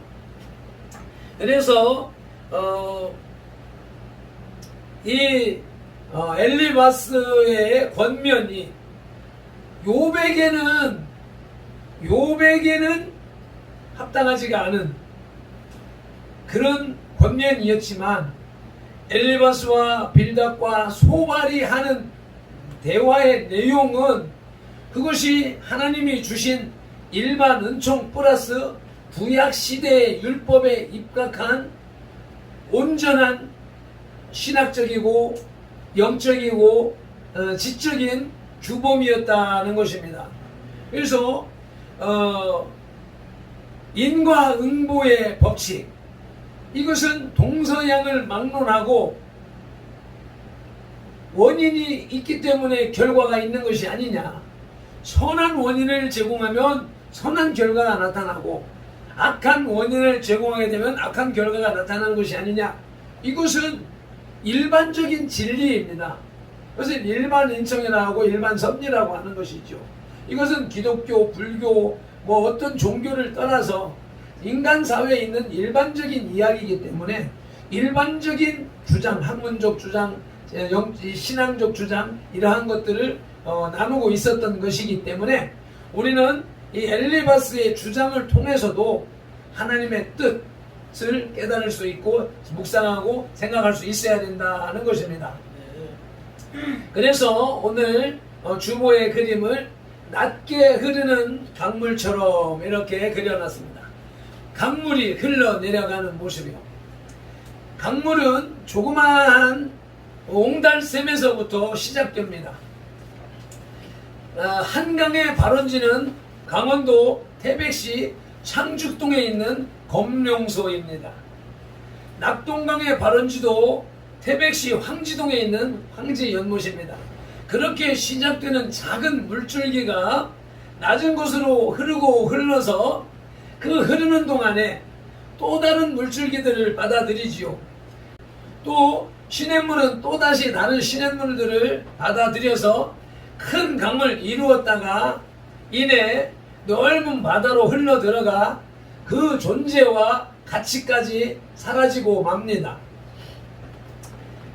C: 그래서 이 엘리바스의 권면이 욥에게는 합당하지가 않은 그런 권면이었지만 엘리바스와 빌닷과 소발이 하는 대화의 내용은 그것이 하나님이 주신 일반 은총 플러스 구약 시대의 율법에 입각한 온전한 신학적이고 영적이고 지적인 규범이었다는 것입니다. 그래서 인과응보의 법칙, 이것은 동서양을 막론하고 원인이 있기 때문에 결과가 있는 것이 아니냐. 선한 원인을 제공하면 선한 결과가 나타나고 악한 원인을 제공하게 되면 악한 결과가 나타나는 것이 아니냐. 이것은 일반적인 진리입니다. 그것은 일반 인청이라고 하고 일반 섭리라고 하는 것이죠. 이것은 기독교, 불교, 뭐 어떤 종교를 떠나서 인간 사회에 있는 일반적인 이야기이기 때문에 일반적인 주장, 학문적 주장, 신앙적 주장, 이러한 것들을 나누고 있었던 것이기 때문에 우리는 이 엘리바스의 주장을 통해서도 하나님의 뜻을 깨달을 수 있고 묵상하고 생각할 수 있어야 된다는 것입니다. 그래서 오늘 주보의 그림을 낮게 흐르는 강물처럼 이렇게 그려놨습니다. 강물이 흘러내려가는 모습이요. 강물은 조그마한 옹달샘에서부터 시작됩니다. 한강의 발원지는 강원도 태백시 창죽동에 있는 검룡소입니다. 낙동강의 발원지도 태백시 황지동에 있는 황지연못입니다. 그렇게 시작되는 작은 물줄기가 낮은 곳으로 흐르고 흘러서 그 흐르는 동안에 또 다른 물줄기들을 받아들이지요. 또 시냇물은 또다시 다른 시냇물들을 받아들여서 큰 강을 이루었다가 이내 넓은 바다로 흘러 들어가 그 존재와 가치까지 사라지고 맙니다.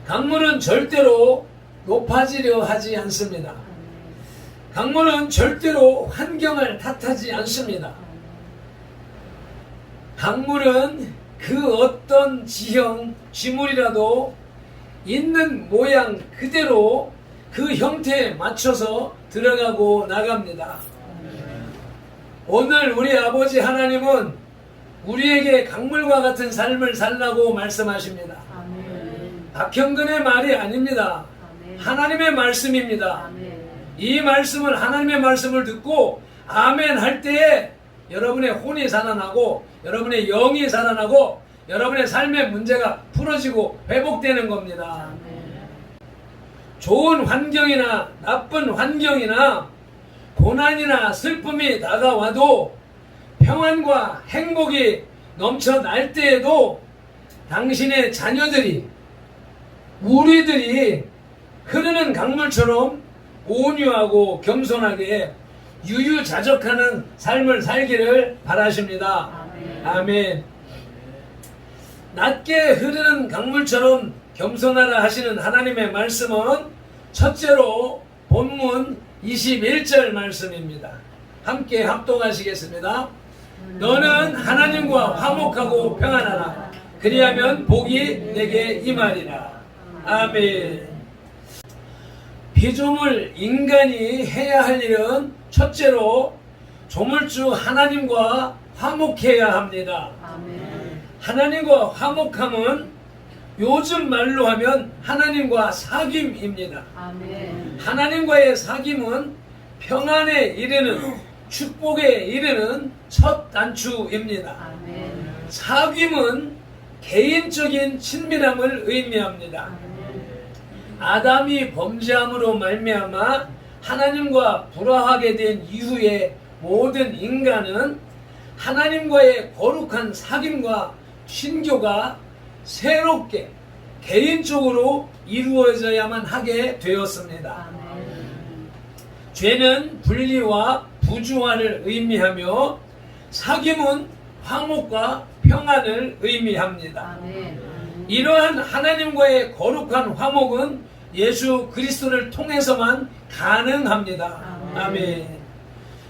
C: 강물은 절대로 높아지려 하지 않습니다. 강물은 절대로 환경을 탓하지 않습니다. 강물은 그 어떤 지형, 지물이라도 있는 모양 그대로 그 형태에 맞춰서 들어가고 나갑니다. 오늘 우리 아버지 하나님은 우리에게 강물과 같은 삶을 살라고 말씀하십니다. 박형근의 말이 아닙니다. 하나님의 말씀입니다. 이 말씀을, 하나님의 말씀을 듣고 아멘 할 때에 여러분의 혼이 살아나고 여러분의 영이 살아나고 여러분의 삶의 문제가 풀어지고 회복되는 겁니다. 좋은 환경이나 나쁜 환경이나 고난이나 슬픔이 다가와도 평안과 행복이 넘쳐날 때에도 당신의 자녀들이, 우리들이 흐르는 강물처럼 온유하고 겸손하게 유유자적하는 삶을 살기를 바라십니다. 아멘. 낮게 흐르는 강물처럼 겸손하라 하시는 하나님의 말씀은 첫째로 본문 21절 말씀입니다. 함께 합독하시겠습니다. 너는 하나님과 화목하고 평안하라. 그리하면 복이 내게 임하리라. 아멘. 피조물 인간이 해야 할 일은 첫째로 조물주 하나님과 화목해야 합니다. 하나님과 화목함은 요즘 말로 하면 하나님과 사귐입니다. 하나님과의 사귐은 평안에 이르는, 축복에 이르는 첫 단추입니다. 사귐은 개인적인 친밀함을 의미합니다. 아담이 범죄함으로 말미암아 하나님과 불화하게 된 이후에 모든 인간은 하나님과의 거룩한 사귐과 친교가 새롭게 개인적으로 이루어져야만 하게 되었습니다. 죄는 분리와 부조화를 의미하며 사귐은 화목과 평안을 의미합니다. 이러한 하나님과의 거룩한 화목은 예수 그리스도를 통해서만 가능합니다. 아멘.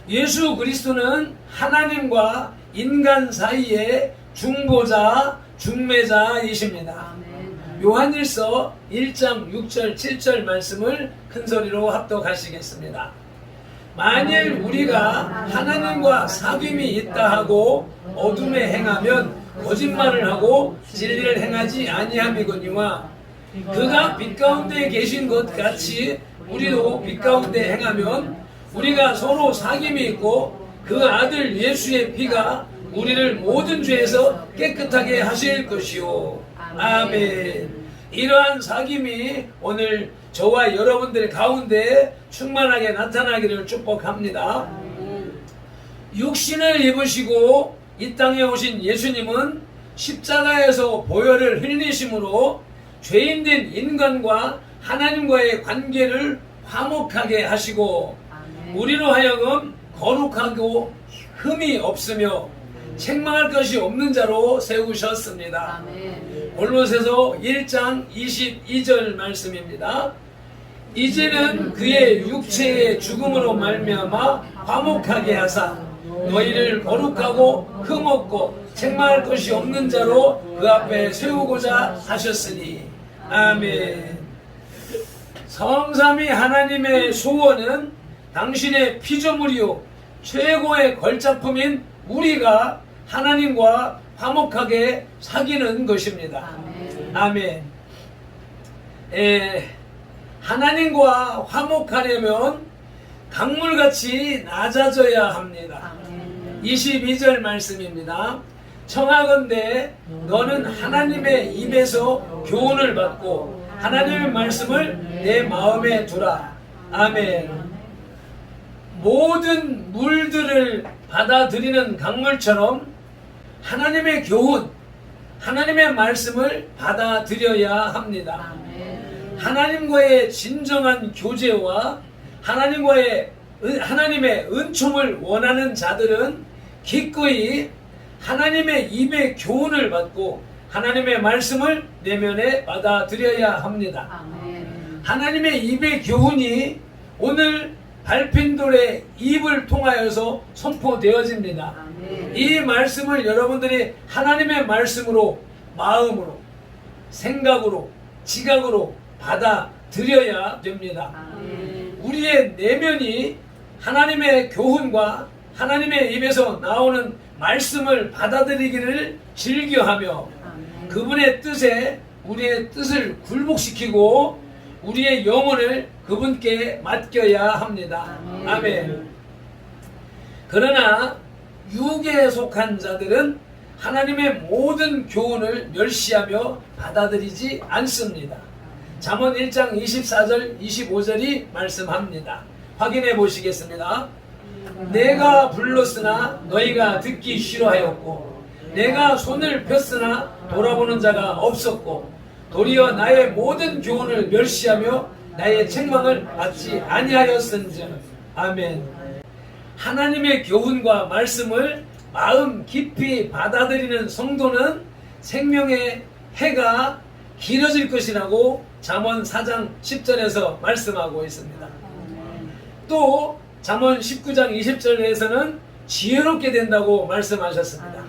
C: 예수 그리스도는 하나님과 인간 사이의 중보자, 중매자이십니다. 요한일서 1장 6절 7절 말씀을 큰 소리로 합독하시겠습니다. 만일 우리가 하나님과 사귐이 있다 하고 어둠에 행하면 거짓말을 하고 진리를 행하지 아니함이거니와 그가 빛 가운데 계신 것 같이 우리도 빛 가운데 행하면 우리가 서로 사귐이 있고 그 아들 예수의 피가 우리를 모든 죄에서 깨끗하게 하실 것이요. 아멘. 이러한 사귐이 오늘 저와 여러분들 가운데 충만하게 나타나기를 축복합니다. 육신을 입으시고 이 땅에 오신 예수님은 십자가에서 보혈을 흘리심으로 죄인된 인간과 하나님과의 관계를 화목하게 하시고 우리로 하여금 거룩하고 흠이 없으며 책망할 것이 없는 자로 세우셨습니다. 골로새서 1장 22절 말씀입니다. 이제는 그의 육체의 죽음으로 말미암아 화목하게 하사 너희를 거룩하고 흠없고 책망할 것이 없는 자로 그 앞에 세우고자 하셨으니 아멘. 성삼위 하나님의 소원은 당신의 피조물이요 최고의 걸작품인 우리가 하나님과 화목하게 사귀는 것입니다. 아멘. 하나님과 화목하려면 강물같이 낮아져야 합니다. 22절 말씀입니다. 청하건대 너는 하나님의 입에서 교훈을 받고 하나님의 말씀을 내 마음에 두라. 아멘. 모든 물들을 받아들이는 강물처럼 하나님의 교훈, 하나님의 말씀을 받아들여야 합니다. 하나님과의 진정한 교제와 하나님의 은총을 원하는 자들은 기꺼이 하나님의 입의 교훈을 받고 하나님의 말씀을 내면에 받아들여야 합니다. 하나님의 입의 교훈이 오늘 발핀돌의 입을 통하여서 선포되어집니다. 이 말씀을 여러분들이 하나님의 말씀으로 마음으로 생각으로 지각으로 받아들여야 됩니다. 우리의 내면이 하나님의 교훈과 하나님의 입에서 나오는 말씀을 받아들이기를 즐겨하며 그분의 뜻에 우리의 뜻을 굴복시키고 우리의 영혼을 그분께 맡겨야 합니다. 아멘. 그러나 육에 속한 자들은 하나님의 모든 교훈을 멸시하며 받아들이지 않습니다. 잠언 1장 24절 25절이 말씀합니다. 확인해 보시겠습니다. 내가 불렀으나 너희가 듣기 싫어하였고 내가 손을 폈으나 돌아보는 자가 없었고 도리어 나의 모든 교훈을 멸시하며 나의 책망을 받지 아니하였은즉. 아멘. 하나님의 교훈과 말씀을 마음 깊이 받아들이는 성도는 생명의 해가 길어질 것이라고 잠언 4장 10절에서 말씀하고 있습니다. 또 잠언 19장 20절에서는 지혜롭게 된다고 말씀하셨습니다.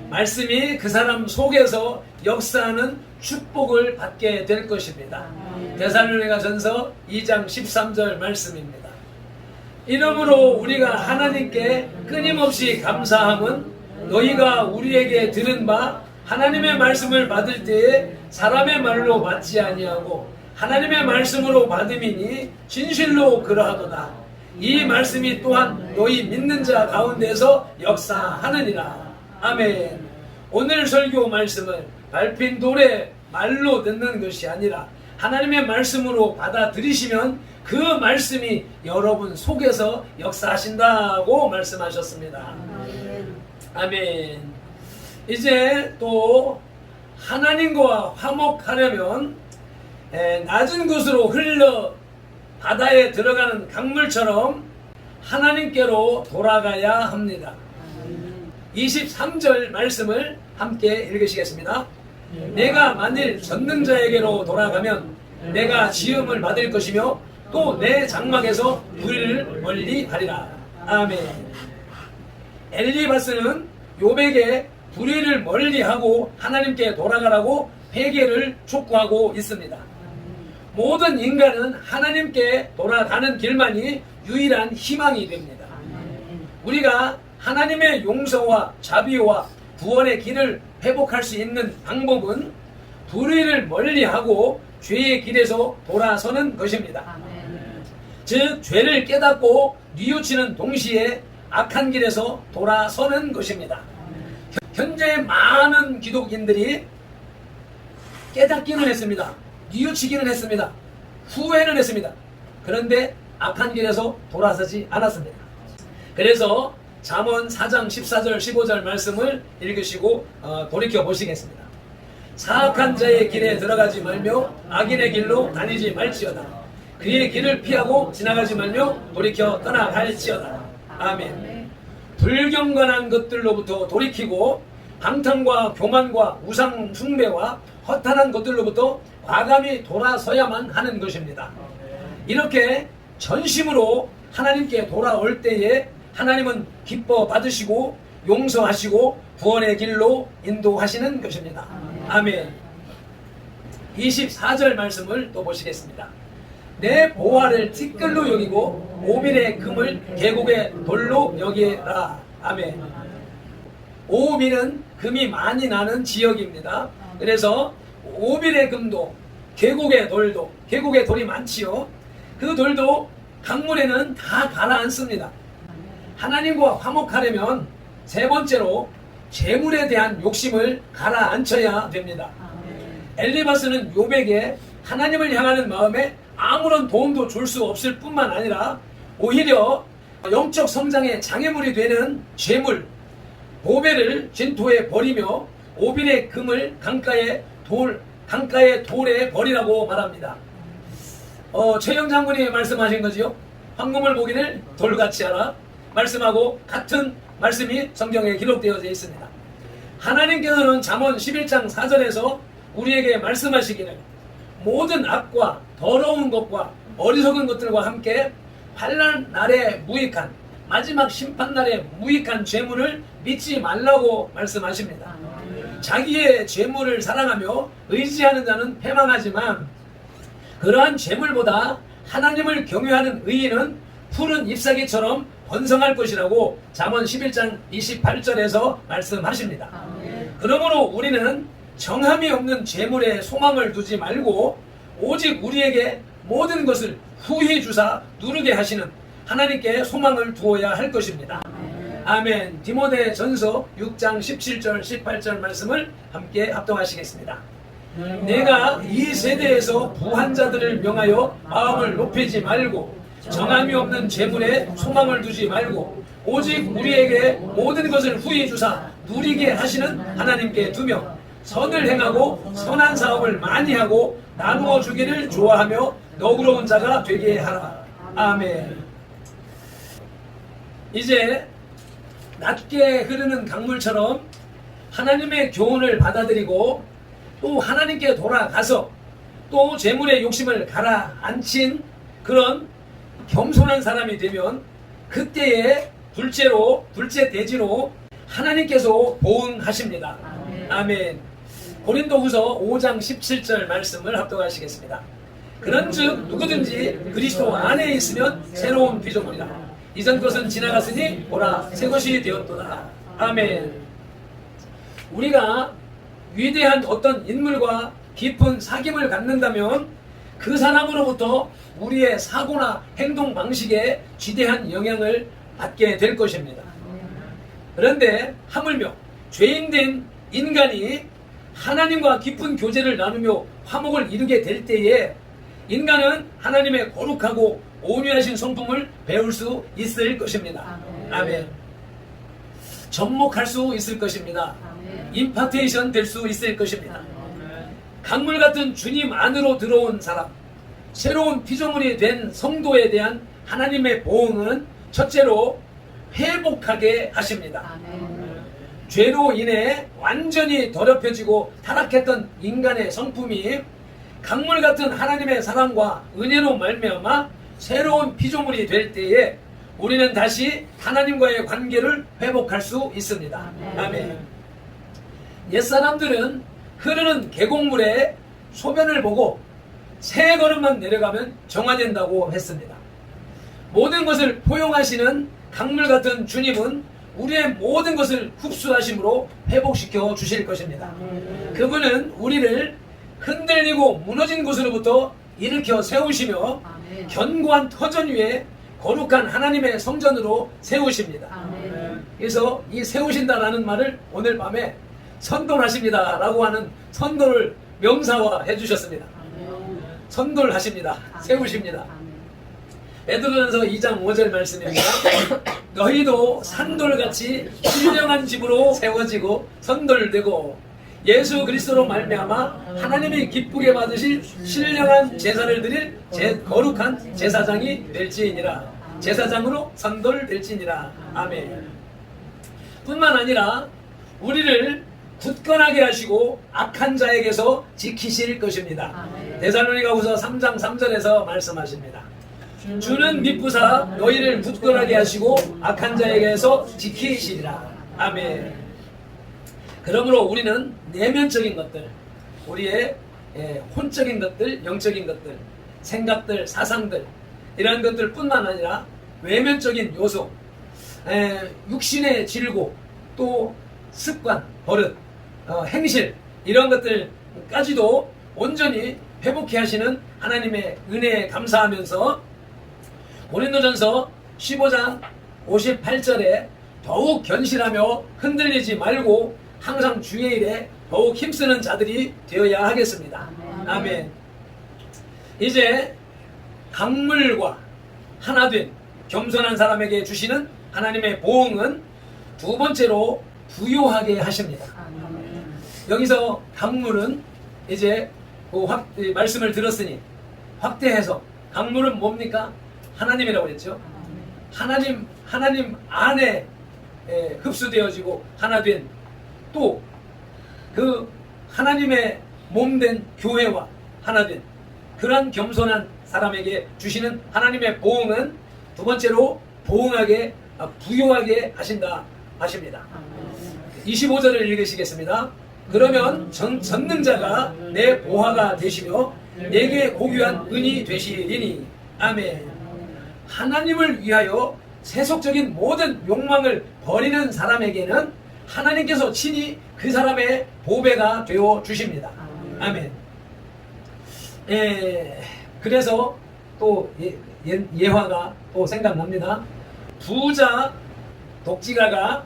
C: 말씀이 그 사람 속에서 역사하는 축복을 받게 될 것입니다. 데살로니가전서 2장 13절 말씀입니다. 이러므로 우리가 하나님께 끊임없이 감사함은 너희가 우리에게 들은 바 하나님의 말씀을 받을 때에 사람의 말로 받지 아니하고 하나님의 말씀으로 받음이니 진실로 그러하도다. 이 말씀이 또한 너희 믿는 자 가운데서 역사하느니라. 아멘. 오늘 설교 말씀을 밟힌 돌의 말로 듣는 것이 아니라 하나님의 말씀으로 받아들이시면 그 말씀이 여러분 속에서 역사하신다고 말씀하셨습니다. 아멘. 이제 또 하나님과 화목하려면 낮은 곳으로 흘러 바다에 들어가는 강물처럼 하나님께로 돌아가야 합니다. 23절 말씀을 함께 읽으시겠습니다. 내가 만일 전능자에게로 돌아가면 내가 지음을 받을 것이며 또 내 장막에서 불의를 멀리 하리라. 아멘. 엘리바스는 요백에 불의를 멀리하고 하나님께 돌아가라고 회개를 촉구하고 있습니다. 모든 인간은 하나님께 돌아가는 길만이 유일한 희망이 됩니다. 우리가 하나님의 용서와 자비와 구원의 길을 회복할 수 있는 방법은 불의를 멀리하고 죄의 길에서 돌아서는 것입니다. 즉 죄를 깨닫고 뉘우치는 동시에 악한 길에서 돌아서는 것입니다. 현재 많은 기독인들이 깨닫기는 했습니다. 뉘우치기는 했습니다. 후회는 했습니다. 그런데 악한 길에서 돌아서지 않았습니다. 그래서 잠언 4장 14절 15절 말씀을 읽으시고 돌이켜 보시겠습니다. 사악한 자의 길에 들어가지 말며 악인의 길로 다니지 말지어다. 그의 길을 피하고 지나가지 말며 돌이켜 떠나갈지어다. 아멘. 불경건한 것들로부터 돌이키고 방탕과 교만과 우상 숭배와 허탄한 것들로부터 과감히 돌아서야만 하는 것입니다. 이렇게 전심으로 하나님께 돌아올 때에 하나님은 기뻐 받으시고 용서하시고 구원의 길로 인도하시는 것입니다. 아멘. 24절 말씀을 또 보시겠습니다. 내 보화를 티끌로 여기고 오빌의 금을 계곡의 돌로 여기라. 아멘. 오빌은 금이 많이 나는 지역입니다. 그래서 오빌의 금도 계곡의 돌도, 계곡의 돌이 많지요. 그 돌도 강물에는 다 가라앉습니다. 하나님과 화목하려면 세 번째로 재물에 대한 욕심을 가라앉혀야 됩니다. 엘리바스는 욥에게 하나님을 향하는 마음에 아무런 도움도 줄 수 없을 뿐만 아니라 오히려 영적 성장의 장애물이 되는 재물 보배를 진토에 버리며 오빌의 금을 강가의 돌에 버리라고 말합니다. 최영 장군이 말씀하신 거지요. 황금을 보기를 돌같이 하라 말씀하고 같은 말씀이 성경에 기록되어져 있습니다. 하나님께서는 잠언 11장 4절에서 우리에게 말씀하시기를 모든 악과 더러운 것과 어리석은 것들과 함께 환난 날에 무익한 마지막 심판날에 무익한 재물을 믿지 말라고 말씀하십니다. 자기의 재물을 사랑하며 의지하는 자는 패망하지만 그러한 재물보다 하나님을 경외하는 의인은 푸른 잎사귀처럼 번성할 것이라고 잠언 11장 28절에서 말씀하십니다. 그러므로 우리는 정함이 없는 재물에 소망을 두지 말고 오직 우리에게 모든 것을 후히 주사 누르게 하시는 하나님께 소망을 두어야 할 것입니다. 아멘. 디모데 전서 6장 17절 18절 말씀을 함께 합동하시겠습니다. 내가 이 세대에서 부한 자들을 명하여 마음을 높이지 말고 정함이 없는 재물에 소망을 두지 말고 오직 우리에게 모든 것을 후히 주사 누리게 하시는 하나님께 두며 선을 행하고 선한 사업을 많이 하고 나누어 주기를 좋아하며 너그러운 자가 되게 하라. 아멘. 이제 낮게 흐르는 강물처럼 하나님의 교훈을 받아들이고 또 하나님께 돌아가서 또 재물의 욕심을 가라앉힌 그런 겸손한 사람이 되면 그때에 둘째 대지로 하나님께서 보응하십니다. 아멘. 고린도후서 5장 17절 말씀을 합독하시겠습니다. 그런즉 누구든지 그리스도 안에 있으면 새로운 피조물이라. 이전 것은 지나갔으니 보라 새 것이 되었도다. 아멘. 우리가 위대한 어떤 인물과 깊은 사귐을 갖는다면 그 사람으로부터 우리의 사고나 행동 방식에 지대한 영향을 받게 될 것입니다. 그런데 하물며 죄인된 인간이 하나님과 깊은 교제를 나누며 화목을 이루게 될 때에 인간은 하나님의 거룩하고 온유하신 성품을 배울 수 있을 것입니다. 아멘. 접목할 수 있을 것입니다. 임파테이션 될 수 있을 것입니다. 강물 같은 주님 안으로 들어온 사람, 새로운 피조물이 된 성도에 대한 하나님의 보응은 첫째로 회복하게 하십니다. 죄로 인해 완전히 더럽혀지고 타락했던 인간의 성품이 강물 같은 하나님의 사랑과 은혜로 말미암아 새로운 피조물이 될 때에 우리는 다시 하나님과의 관계를 회복할 수 있습니다. 아멘. 옛사람들은 흐르는 계곡물에 소변을 보고 3걸음만 내려가면 정화된다고 했습니다. 모든 것을 포용하시는 강물 같은 주님은 우리의 모든 것을 흡수하심으로 회복시켜 주실 것입니다. 그분은 우리를 흔들리고 무너진 곳으로부터 일으켜 세우시며 견고한 터전 위에 거룩한 하나님의 성전으로 세우십니다. 그래서 이 세우신다라는 말을 오늘 밤에 선돌하십니다 라고 하는 선돌을 명사화해 주셨습니다. 선돌하십니다. 세우십니다. 베드로전서 2장 5절 말씀입니다. 너희도 산돌같이 신령한 집으로 세워지고 선돌되고 예수 그리스도로 말미암아 하나님이 기쁘게 받으실 신령한 제사를 드릴 거룩한 제사장이 될지니라. 제사장으로 선돌될지니라. 아멘. 뿐만 아니라 우리를 굳건하게 하시고 악한 자에게서 지키실 것입니다. 데살로니가후서 3장 3절에서 말씀하십니다. 주는 미쁘사 너희를 굳건하게 하시고 악한 자에게서 지키시리라. 아멘. 그러므로 우리는 내면적인 것들, 우리의 혼적인 것들, 영적인 것들, 생각들, 사상들 이런 것들 뿐만 아니라 외면적인 요소, 육신의 질고 또 습관, 버릇, 행실 이런 것들까지도 온전히 회복해 하시는 하나님의 은혜에 감사하면서 고린도전서 15장 58절에 더욱 견실하며 흔들리지 말고 항상 주의 일에 더욱 힘쓰는 자들이 되어야 하겠습니다. 아멘. 이제 강물과 하나된 겸손한 사람에게 주시는 하나님의 보응은 두 번째로 부요하게 하십니다. 여기서 강물은 이제 말씀을 들었으니 확대해서 강물은 뭡니까? 하나님이라고 그랬죠. 하나님 안에 흡수되어지고 하나된 또 그 하나님의 몸된 교회와 하나된 그러한 겸손한 사람에게 주시는 하나님의 보응은 두 번째로 부요하게 하신다 하십니다. 25절을 읽으시겠습니다. 그러면 전능자가 내 보화가 되시며 내게 고귀한 은이 되시리니. 아멘. 하나님을 위하여 세속적인 모든 욕망을 버리는 사람에게는 하나님께서 친히 그 사람의 보배가 되어 주십니다. 아멘. 그래서 또 예화가 또 생각납니다. 부자 독지가가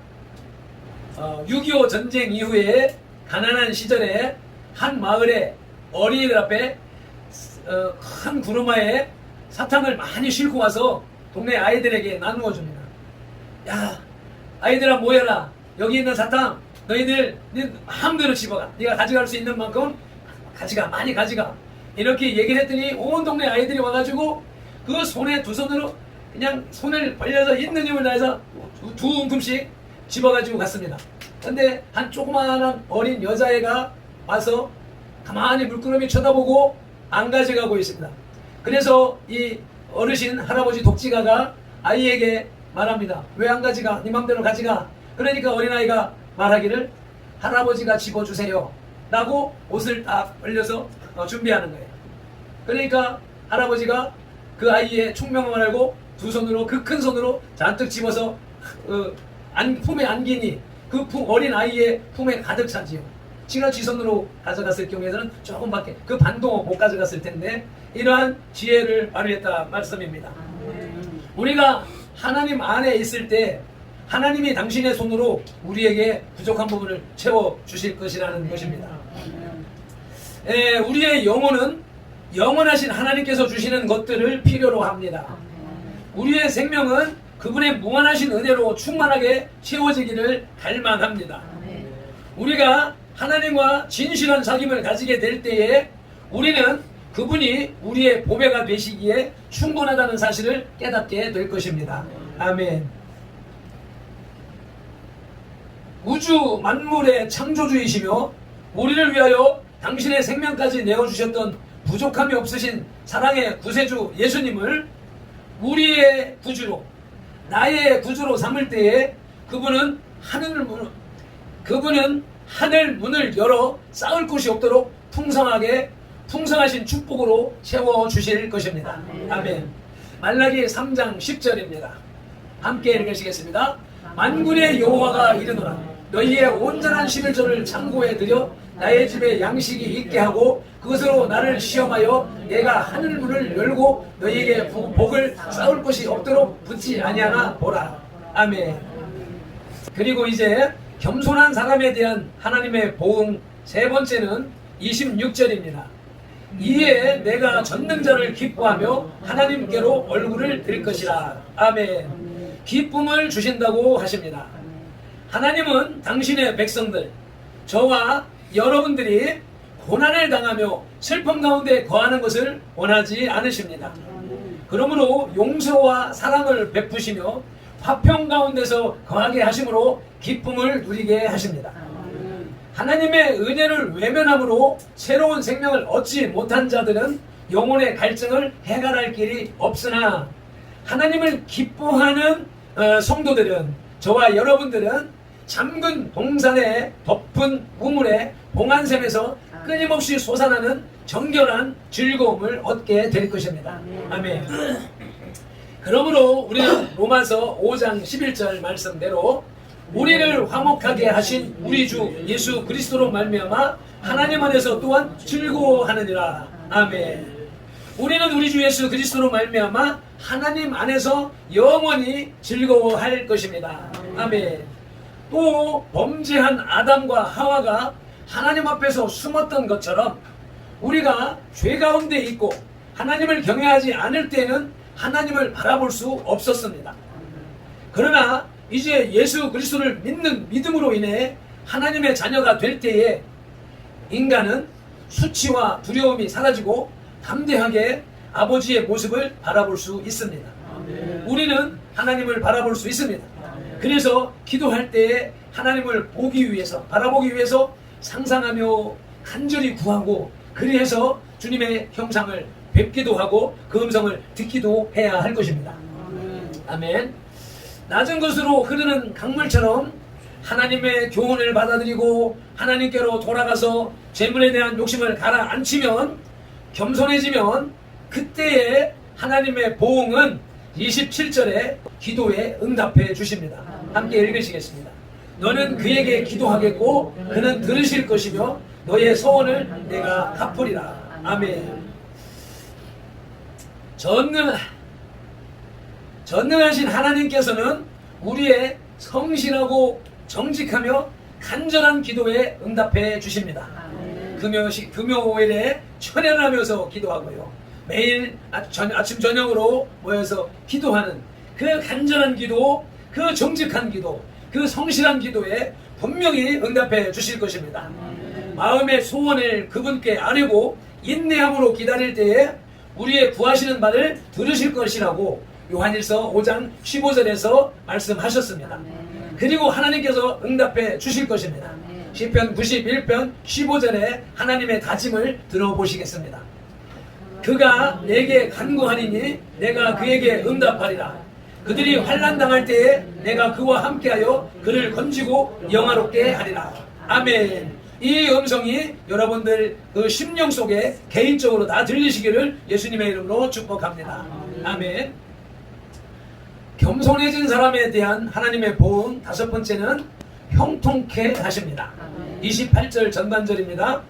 C: 6.25 전쟁 이후에 가난한 시절에 한 마을에 어린이들 앞에 큰 구루마에 사탕을 많이 싣고 와서 동네 아이들에게 나누어 줍니다. 야, 아이들아 모여라. 여기 있는 사탕 너희들 네 마음대로 집어가. 네가 가져갈 수 있는 만큼 가져가. 많이 가져가. 이렇게 얘기를 했더니 온 동네 아이들이 와가지고 그 손에 두 손으로 그냥 손을 벌려서 있는 힘을 다해서 두 움큼씩 집어가지고 갔습니다. 근데 한 조그마한 어린 여자애가 와서 가만히 물끄러미 쳐다보고 안 가져가고 있습니다. 그래서 이 어르신 할아버지 독지가가 아이에게 말합니다. 왜 안 가져가? 네 맘대로 가져가. 그러니까 어린아이가 말하기를 할아버지가 집어주세요 라고 옷을 딱 벌려서 준비하는 거예요. 그러니까 할아버지가 그 아이의 총명을 알고 두 손으로 그 큰 손으로 잔뜩 집어서 품에 안기니 그 어린 아이의 품에 가득 차지요. 지가 지 손으로 가져갔을 경우에는 조금밖에 그 반도 못 가져갔을 텐데 이러한 지혜를 발휘했다 말씀입니다. 우리가 하나님 안에 있을 때 하나님이 당신의 손으로 우리에게 부족한 부분을 채워주실 것이라는 것입니다. 우리의 영혼은 영원하신 하나님께서 주시는 것들을 필요로 합니다. 우리의 생명은 그분의 무한하신 은혜로 충만하게 채워지기를 갈망합니다. 우리가 하나님과 진실한 사귐을 가지게 될 때에 우리는 그분이 우리의 보배가 되시기에 충분하다는 사실을 깨닫게 될 것입니다. 아멘. 우주 만물의 창조주이시며 우리를 위하여 당신의 생명까지 내어주셨던 부족함이 없으신 사랑의 구세주 예수님을 우리의 구주로 나의 구주로 삼을 때에 그분은 하늘 문을 열어 쌓을 곳이 없도록 풍성하신 축복으로 채워주실 것입니다. 아멘. 말라기 3장 10절입니다. 함께 읽으시겠습니다. 만군의 여호와가 이르노라 너희의 온전한 11조를 창고에 들여 나의 집에 양식이 있게 하고 그것으로 나를 시험하여 내가 하늘 문을 열고 너희에게 복을 쌓을 것이 없도록 붙지 아니하나 보라. 아멘. 그리고 이제 겸손한 사람에 대한 하나님의 보응 세 번째는 26절입니다. 이에 내가 전능자를 기뻐하며 하나님께로 얼굴을 들 것이라. 아멘. 기쁨을 주신다고 하십니다. 하나님은 당신의 백성들, 저와 여러분들이 고난을 당하며 슬픔 가운데 거하는 것을 원하지 않으십니다. 그러므로 용서와 사랑을 베푸시며 화평 가운데서 거하게 하심으로 기쁨을 누리게 하십니다. 하나님의 은혜를 외면함으로 새로운 생명을 얻지 못한 자들은 영혼의 갈증을 해결할 길이 없으나 하나님을 기뻐하는 성도들은, 저와 여러분들은 잠근 동산의 덮은 우물에 봉안샘에서 끊임없이 솟아나는 정결한 즐거움을 얻게 될 것입니다. 아멘. 그러므로 우리는 로마서 5장 11절 말씀대로 우리를 화목하게 하신 우리 주 예수 그리스도로 말미암아 하나님 안에서 또한 즐거워하느니라. 아멘. 우리는 우리 주 예수 그리스도로 말미암아 하나님 안에서 영원히 즐거워할 것입니다. 아멘. 또 범죄한 아담과 하와가 하나님 앞에서 숨었던 것처럼 우리가 죄 가운데 있고 하나님을 경외하지 않을 때는 하나님을 바라볼 수 없었습니다. 그러나 이제 예수 그리스도를 믿는 믿음으로 인해 하나님의 자녀가 될 때에 인간은 수치와 두려움이 사라지고 담대하게 아버지의 모습을 바라볼 수 있습니다. 우리는 하나님을 바라볼 수 있습니다. 그래서 기도할 때에 하나님을 보기 위해서, 바라보기 위해서 상상하며 간절히 구하고, 그래서 주님의 형상을 뵙기도 하고 그 음성을 듣기도 해야 할 것입니다. 아멘. 낮은 곳으로 흐르는 강물처럼 하나님의 교훈을 받아들이고 하나님께로 돌아가서 재물에 대한 욕심을 가라앉히면, 겸손해지면 그때에 하나님의 보응은 27절에 기도에 응답해 주십니다. 함께 읽으시겠습니다. 너는 그에게 기도하겠고 그는 들으실 것이며 너의 소원을 내가 갚으리라. 아멘. 전능하신 하나님께서는 우리의 성실하고 정직하며 간절한 기도에 응답해 주십니다. 금요일에 천연하면서 기도하고요, 매일 아침 저녁으로 모여서 기도하는 그 간절한 기도, 그 정직한 기도, 그 성실한 기도에 분명히 응답해 주실 것입니다. 마음의 소원을 그분께 아뢰고 인내함으로 기다릴 때에 우리의 구하시는 바를 들으실 것이라고 요한일서 5장 15절에서 말씀하셨습니다. 그리고 하나님께서 응답해 주실 것입니다. 시편 91편 15절에 하나님의 다짐을 들어보시겠습니다. 그가 내게 간구하리니 내가 그에게 응답하리라. 그들이 환난 당할 때에 내가 그와 함께하여 그를 건지고 영화롭게 하리라. 아멘. 이 음성이 여러분들 그 심령 속에 개인적으로 다 들리시기를 예수님의 이름으로 축복합니다. 아멘. 겸손해진 사람에 대한 하나님의 보응 다섯 번째는 형통케 하십니다. 28절 전반절입니다.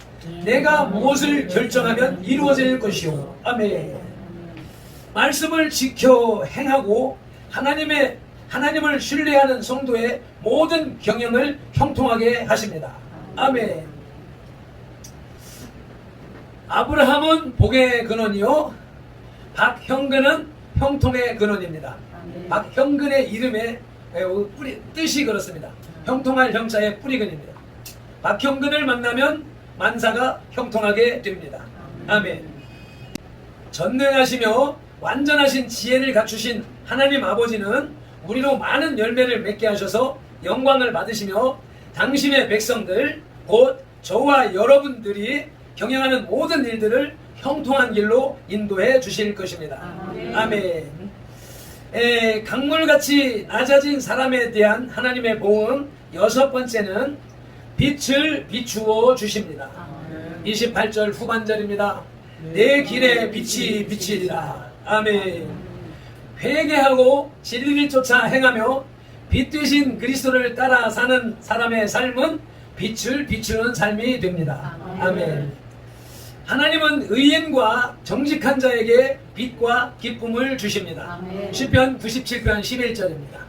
C: 내가 무엇을 결정하면 이루어질 것이요. 아멘. 말씀을 지켜 행하고 하나님을 신뢰하는 성도의 모든 경영을 형통하게 하십니다. 아멘. 아브라함은 복의 근원이요, 박형근은 형통의 근원입니다. 박형근의 이름에 뜻이 그렇습니다. 형통할 형자의 뿌리근입니다. 박형근을 만나면 만사가 형통하게 됩니다. 아멘. 전능하시며 완전하신 지혜를 갖추신 하나님 아버지는 우리로 많은 열매를 맺게 하셔서 영광을 받으시며 당신의 백성들, 곧 저와 여러분들이 경영하는 모든 일들을 형통한 길로 인도해 주실 것입니다. 아멘. 강물같이 낮아진 사람에 대한 하나님의 보응 여섯 번째는 빛을 비추어 주십니다. 28절 후반절입니다. 내 길에 빛이 비치리라. 아멘. 회개하고 진리를 쫓아 행하며 빛 되신 그리스도를 따라 사는 사람의 삶은 빛을 비추는 삶이 됩니다. 아멘. 하나님은 의인과 정직한 자에게 빛과 기쁨을 주십니다. 시편 97편 11절입니다.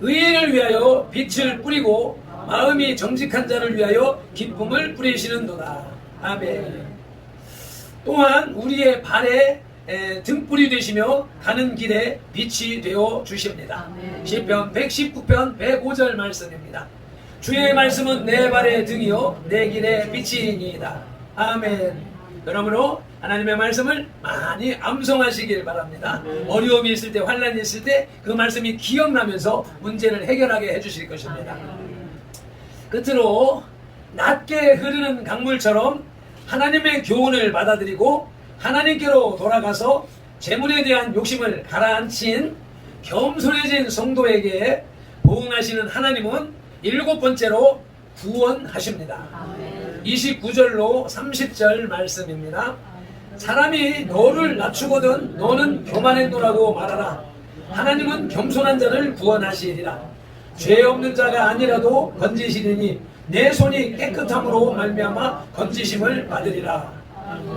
C: 의인을 위하여 빛을 뿌리고 마음이 정직한 자를 위하여 기쁨을 뿌리시는도다. 아멘. 또한 우리의 발에 등불이 되시며 가는 길에 빛이 되어 주십니다. 시편 119편 105절 말씀입니다. 주의 말씀은 내 발의 등이요 내 길에 빛이니이다. 아멘. 그러므로 하나님의 말씀을 많이 암송하시길 바랍니다. 어려움이 있을 때, 환난이 있을 때 그 말씀이 기억나면서 문제를 해결하게 해주실 것입니다. 끝으로 낮게 흐르는 강물처럼 하나님의 교훈을 받아들이고 하나님께로 돌아가서 재물에 대한 욕심을 가라앉힌 겸손해진 성도에게 보응하시는 하나님은 7번째로 구원하십니다. 29절로 30절 말씀입니다. 사람이 너를 낮추거든 너는 교만했노라고 말하라. 하나님은 겸손한 자를 구원하시리라. 죄 없는 자가 아니라도 건지시리니 내 손이 깨끗함으로 말미암아 건지심을 받으리라.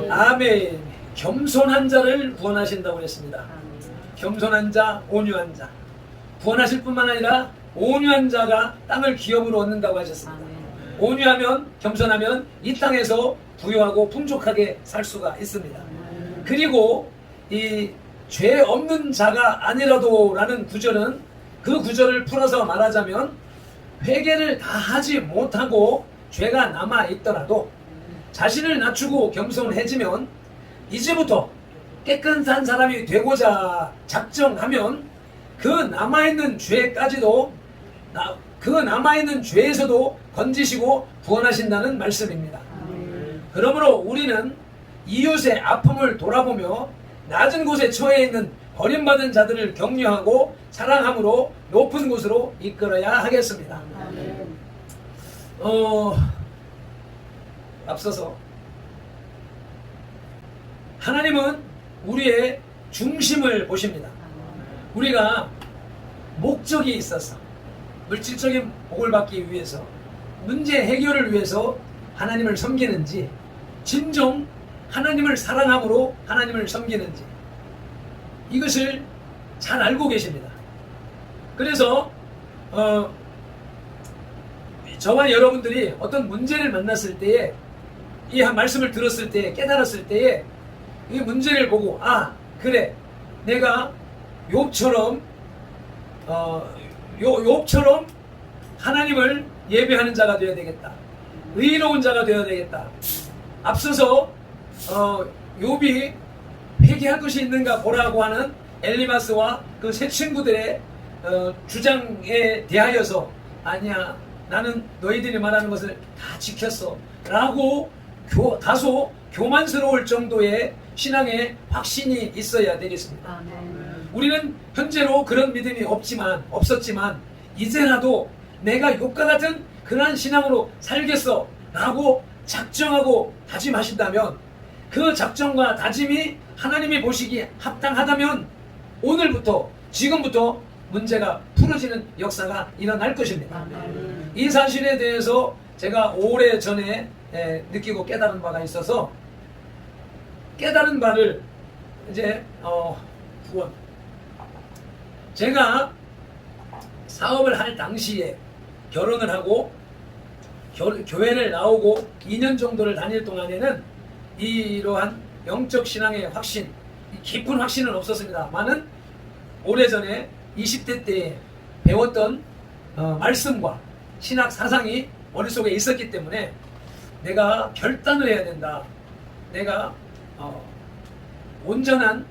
C: 아멘. 겸손한 자를 구원하신다고 했습니다. 겸손한 자, 온유한 자. 구원하실 뿐만 아니라 온유한 자가 땅을 기업으로 얻는다고 하셨습니다. 온유하면, 겸손하면 이 땅에서 부유하고 풍족하게 살 수가 있습니다. 그리고 이 죄 없는 자가 아니라도 라는 구절은 그 구절을 풀어서 말하자면 회개를 다 하지 못하고 죄가 남아있더라도 자신을 낮추고 겸손해지면 이제부터 깨끗한 사람이 되고자 작정하면 그 남아있는 죄까지도 그 남아있는 죄에서도 건지시고 구원하신다는 말씀입니다. 그러므로 우리는 이웃의 아픔을 돌아보며 낮은 곳에 처해 있는 버림받은 자들을 격려하고 사랑함으로 높은 곳으로 이끌어야 하겠습니다. 앞서서 하나님은 우리의 중심을 보십니다. 우리가 목적이 있어서 물질적인 복을 받기 위해서 문제 해결을 위해서 하나님을 섬기는지 진정 하나님을 사랑함으로 하나님을 섬기는지 이것을 잘 알고 계십니다. 그래서 저와 여러분들이 어떤 문제를 만났을 때에 이 말씀을 들었을 때 깨달았을 때에 이 문제를 보고 그래 내가 욥처럼 욥처럼 하나님을 예배하는 자가 되어야 되겠다. 의로운 자가 되어야 되겠다. 앞서서 욥이 회개할 것이 있는가 보라고 하는 엘리마스와 그 세 친구들의 주장에 대하여서 아니야 나는 너희들이 말하는 것을 다 지켰어 라고 다소 교만스러울 정도의 신앙의 확신이 있어야 되겠습니다. 우리는 현재로 그런 믿음이 없었지만 이제라도 내가 욥과 같은 그러한 신앙으로 살겠어 라고 작정하고 다짐하신다면 그 작정과 다짐이 하나님이 보시기에 합당하다면 오늘부터 지금부터 문제가 풀어지는 역사가 일어날 것입니다. 이 사실에 대해서 제가 오래전에 느끼고 깨달은 바가 있어서 깨달은 바를 이제 제가 사업을 할 당시에 결혼을 하고 교회를 나오고 2년 정도를 다닐 동안에는 이러한 영적 신앙의 확신, 깊은 확신은 없었습니다만은 오래전에 20대 때 배웠던 말씀과 신학 사상이 머릿속에 있었기 때문에 내가 결단을 해야 된다. 내가 온전한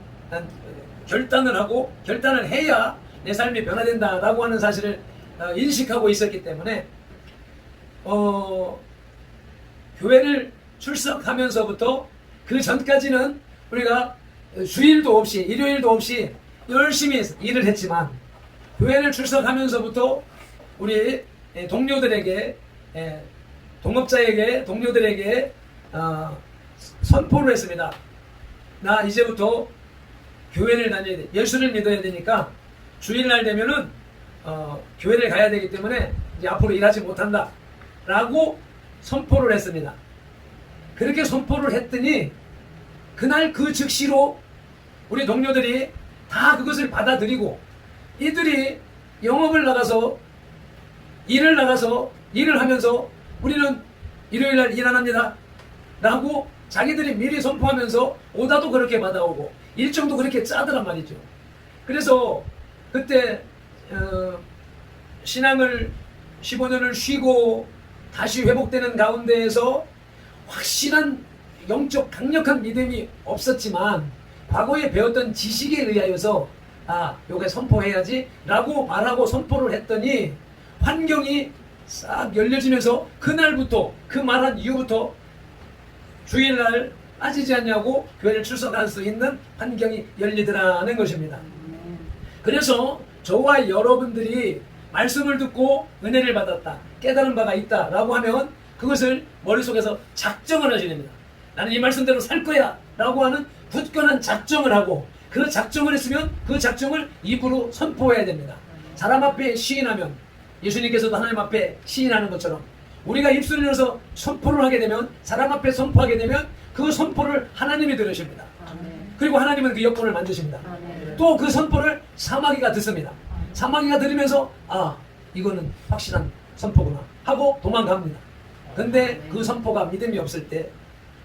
C: 결단을 하고 결단을 해야 내 삶이 변화된다라고 하는 사실을 인식하고 있었기 때문에 교회를 출석하면서부터 그 전까지는 우리가 주일도 없이 일요일도 없이 열심히 일을 했지만 교회를 출석하면서부터 우리 동료들에게 동업자에게, 동료들에게 선포를 했습니다. 나 이제부터 교회를 다녀야 돼. 예수를 믿어야 되니까 주일날 되면은 교회를 가야 되기 때문에 이제 앞으로 일하지 못한다 라고 선포를 했습니다. 그렇게 선포를 했더니 그날 그 즉시로 우리 동료들이 다 그것을 받아들이고 이들이 영업을 나가서 일을 하면서 우리는 일요일날 일 안 합니다 라고 자기들이 미리 선포하면서 오다도 그렇게 받아오고 일정도 그렇게 짜더란 말이죠. 그래서 그때 신앙을 15년을 쉬고 다시 회복되는 가운데에서 확실한 영적 강력한 믿음이 없었지만 과거에 배웠던 지식에 의하여서 요게 선포해야지 라고 말하고 선포를 했더니 환경이 싹 열려지면서 그날부터 그 말한 이후부터 주일날 빠지지 않냐고 교회를 출석할 수 있는 환경이 열리더라는 것입니다. 그래서 저와 여러분들이 말씀을 듣고 은혜를 받았다, 깨달은 바가 있다 라고 하면 그것을 머릿속에서 작정을 하셔야 됩니다. 나는 이 말씀대로 살 거야 라고 하는 굳건한 작정을 하고 그 작정을 했으면 그 작정을 입으로 선포해야 됩니다. 사람 앞에 시인하면 예수님께서도 하나님 앞에 시인하는 것처럼 우리가 입술을 열어서 선포를 하게 되면 사람 앞에 선포하게 되면 그 선포를 하나님이 들으십니다. 그리고 하나님은 그 여건을 만드십니다. 또 그 선포를 사마귀가 듣습니다. 사마귀가 들으면서 이거는 확실한 선포구나 하고 도망갑니다. 근데 그 선포가 믿음이 없을 때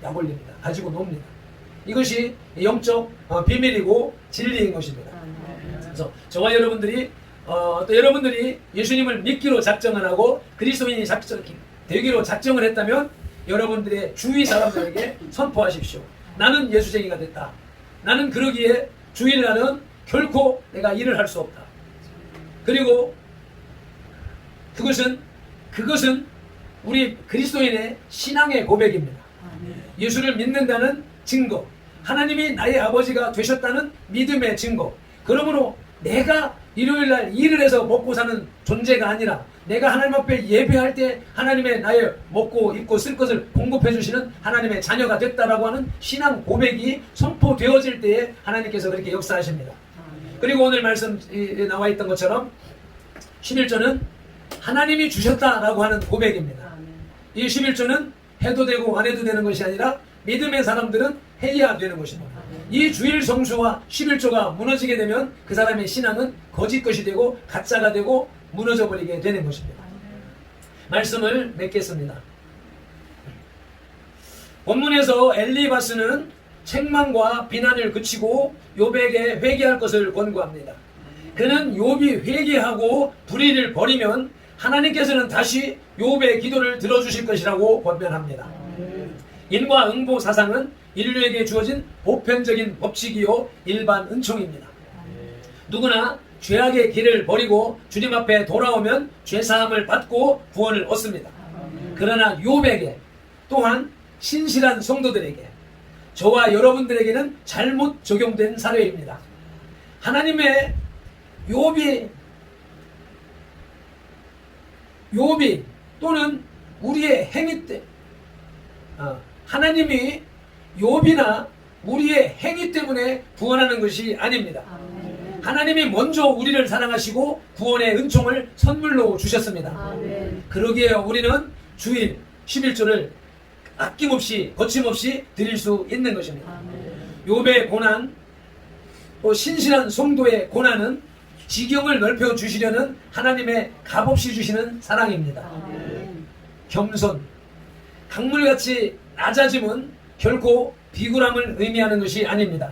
C: 약 올립니다. 가지고 놉니다. 이것이 영적 비밀이고 진리인 것입니다. 그래서 저와 여러분들이 또 여러분들이 예수님을 믿기로 작정을 하고 그리스도인이 되기로 작정을 했다면 여러분들의 주위 사람들에게 선포하십시오. 나는 예수쟁이가 됐다. 나는 그러기에 주일날은 결코 내가 일을 할 수 없다. 그리고 그것은 우리 그리스도인의 신앙의 고백입니다. 예수를 믿는다는 증거, 하나님이 나의 아버지가 되셨다는 믿음의 증거. 그러므로 내가 일요일날 일을 해서 먹고 사는 존재가 아니라 내가 하나님 앞에 예배할 때 하나님의 나의 먹고 입고 쓸 것을 공급해 주시는 하나님의 자녀가 됐다라고 하는 신앙 고백이 선포되어질 때에 하나님께서 그렇게 역사하십니다. 그리고 오늘 말씀에 나와 있던 것처럼 11조는 하나님이 주셨다라고 하는 고백입니다. 이 11조는 해도 되고 안 해도 되는 것이 아니라 믿음의 사람들은 해야 되는 것입니다. 이 주일 성수와 11조가 무너지게 되면 그 사람의 신앙은 거짓 것이 되고 가짜가 되고 무너져 버리게 되는 것입니다. 말씀을 맺겠습니다. 본문에서 엘리바스는 책망과 비난을 그치고 욥에게 회개할 것을 권고합니다. 그는 욥이 회개하고 불의를 버리면 하나님께서는 다시 욥의 기도를 들어주실 것이라고 권면합니다. 인과응보 사상은 인류에게 주어진 보편적인 법칙이요 일반 은총입니다. 누구나 죄악의 길을 버리고 주님 앞에 돌아오면 죄사함을 받고 구원을 얻습니다. 그러나 욥에게 또한 신실한 성도들에게 저와 여러분들에게는 잘못 적용된 사례입니다. 하나님의 욥이 또는 우리의 행위 때 하나님이 욥이나 우리의 행위 때문에 구원하는 것이 아닙니다. 하나님이 먼저 우리를 사랑하시고 구원의 은총을 선물로 주셨습니다. 그러기에 우리는 주일 11조를 아낌없이 거침없이 드릴 수 있는 것입니다. 욥의 고난 또 신실한 성도의 고난은 지경을 넓혀 주시려는 하나님의 값없이 주시는 사랑입니다. 겸손, 강물같이 낮아짐은 결코 비굴함을 의미하는 것이 아닙니다.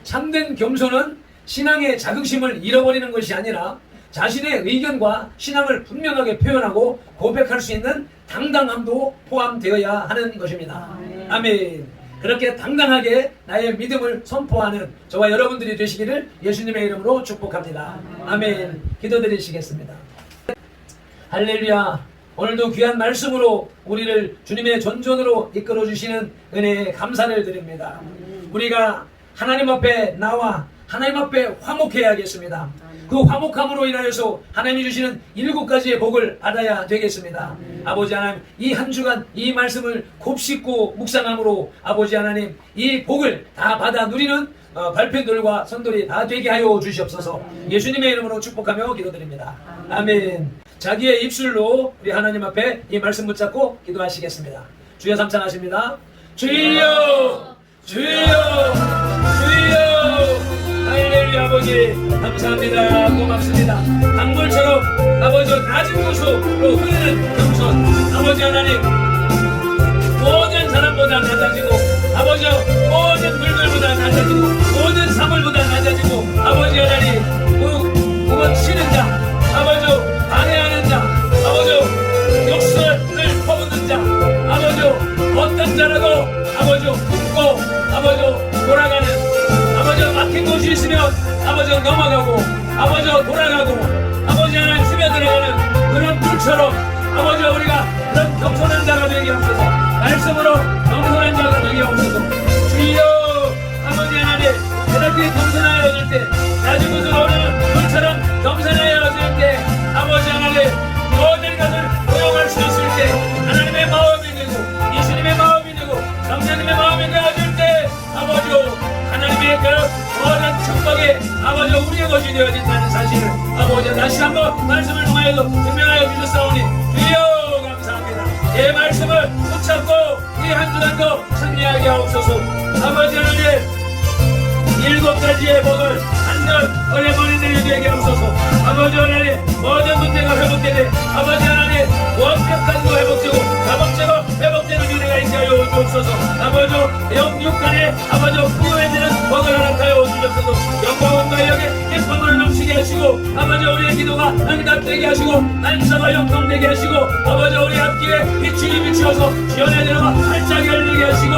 C: 참된 겸손은 신앙의 자긍심을 잃어버리는 것이 아니라 자신의 의견과 신앙을 분명하게 표현하고 고백할 수 있는 당당함도 포함되어야 하는 것입니다. 아멘. 그렇게 당당하게 나의 믿음을 선포하는 저와 여러분들이 되시기를 예수님의 이름으로 축복합니다. 아멘. 기도드리시겠습니다. 할렐루야. 오늘도 귀한 말씀으로 우리를 주님의 전전으로 이끌어 주시는 은혜에 감사를 드립니다. 우리가 하나님 앞에 나와 하나님 앞에 화목해야겠습니다. 그 화목함으로 인하여서 하나님이 주시는 7가지의 복을 받아야 되겠습니다. 아버지 하나님, 이 한 주간 이 말씀을 곱씹고 묵상함으로 아버지 하나님, 이 복을 다 받아 누리는 발편들과 선들이 다 되게 하여 주시옵소서. 예수님의 이름으로 축복하며 기도드립니다. 아멘. 자기의 입술로 우리 하나님 앞에 이 말씀 붙잡고 기도하시겠습니다. 주여 삼창하십니다. 주여, 주여, 주여. 할렐루야. 아버지 감사합니다. 고맙습니다. 강물처럼 아버지 낮은 곳으로 흐르는 겸손, 아버지 하나님 모든 사람보다 낮아지고, 아버지 모든 물들보다 낮아지고, 모든 사물보다 낮아지고, 아버지 하나님 그건 치는 자, 아버지 방해하는 자, 아버지 욕설을 퍼붓는 자, 아버지 어떤 자라도 아버지 웃고 아버지 돌아가는, 아버지 막힌 곳이 있으면 아버지 넘어가고, 아버지 돌아가고, 아버지 하나님 스며들어가는 그런 불처럼 아버지 우리가 그런 겸손한 자가 되게 하옵소서. 말씀으로 겸손한 자가 되게 하옵소서. 주여 아버지 하나님, 그렇게 겸손하여질 때, 낮은 곳으로 오르는 불처럼 겸손하여질 때, 아버지 하나님 모든 것을 포용할 수 있을 때, 하나님의 마음이 되고 예수님의 마음이 되고 성령님의 마음이 되어질 때, 아버지 하나님의 그 모든 축복이 아버지 우리의 것이 되어진다는 사실을 아버지 다시 한번 말씀을 통하여서 증명하여 주셨사오니 주여 감사합니다. 이 말씀을 붙잡고 이 한 주간도 승리하게 하옵소서. 아버지 하나님 7가지의 복을 한절 어레머리 내리게 하옵소서. 아버지 하나님 모든 문제가 회복되되, 아버지 하나님 완벽한 거 회복되고 가복되고 회복되는 은혜가 있게 하여 주옵소서. 아버지 영육간에 아버지 부여해지는 복을 허락하여 주옵소서. 영광과 영의 기쁨을 넘치게 하시고, 아버지 우리의 기도가 응답되게 하시고, 난사가 영통되게 하시고, 아버지 우리 앞길에 빛이 비추어서 지연의 들어가 활짝 열리게 하시고,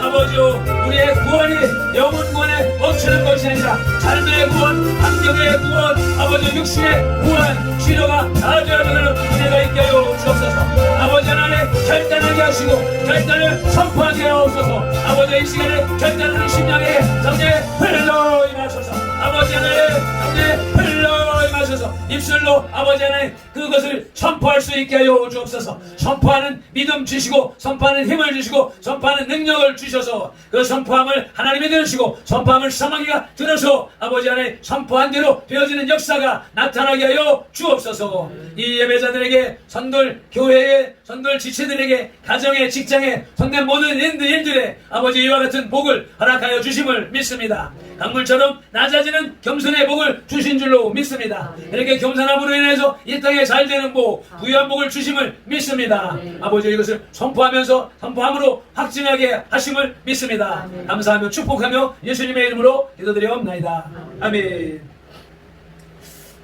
C: 아버지 우리의 구원이 영혼 구원에 멈추는 것이 아니라 삶의 구원, 환경의 구원, 아버지 육신의 구원, 치료가 다 되어지는 은혜가 있게 하여 주옵소서. 아버지 하나님 결단하게 하시고 결단을 선포하게 하옵소서. 아버지 이 시간에 결단하는 심령에 성령의 흘러 임하소서. 아버지 하나님 성령의 흘러 임하소서. 입술로 아버지 하나님 그것을 선포할 수 있게 하여 주옵소서. 선포하는 믿음 주시고, 선포하는 힘을 주시고, 선포하는 능력을 주셔서 그 선포함을 하나님이 들으시고, 선포함을 사망이가 들어서 아버지 하나님 선포한 대로 되어지는 역사가 나타나게 하여 주옵소서. 이 예배자들에게, 선들 교회에, 선들 지체들에게, 가정에, 직장에, 선된 모든 일들에 아버지 이와 같은 복을 허락하여 주심을 믿습니다. 강물처럼 낮아지는 겸손의 복을 주신 줄로 믿습니다. 이렇게 겸손함으로 인해서 이 땅에 잘 되는 복, 부유한 복을 주심을 믿습니다. 아버지 이것을 선포하면서 선포함으로 확증하게 하심을 믿습니다. 감사하며 축복하며 예수님의 이름으로 기도드리옵나이다. 아멘.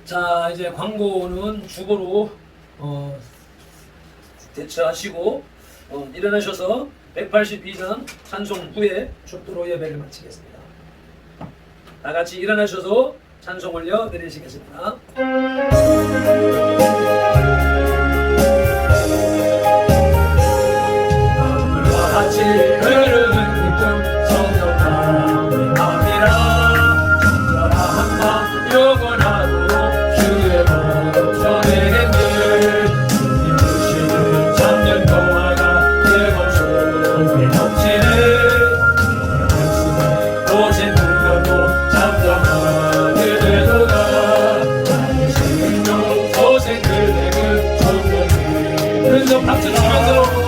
C: 자, 이제 광고는 주보로 대처하시고 일어나셔서 182장 찬송 후에 축도로 예배를 마치겠습니다. 다 같이 일어나셔서 찬송 올려 드리시겠습니다. 하늘과 같이 흐르는 기쁨 성령함의 마음이라 정결한 마 영원하도록 주의 복 전해낸들 주님 주시는 참된 평화가 내 맘속에 넘치는 오신 불려도 잠잠하게 되도다 나의 생명 소생 그대 그 정령이 그래서 박수 치면서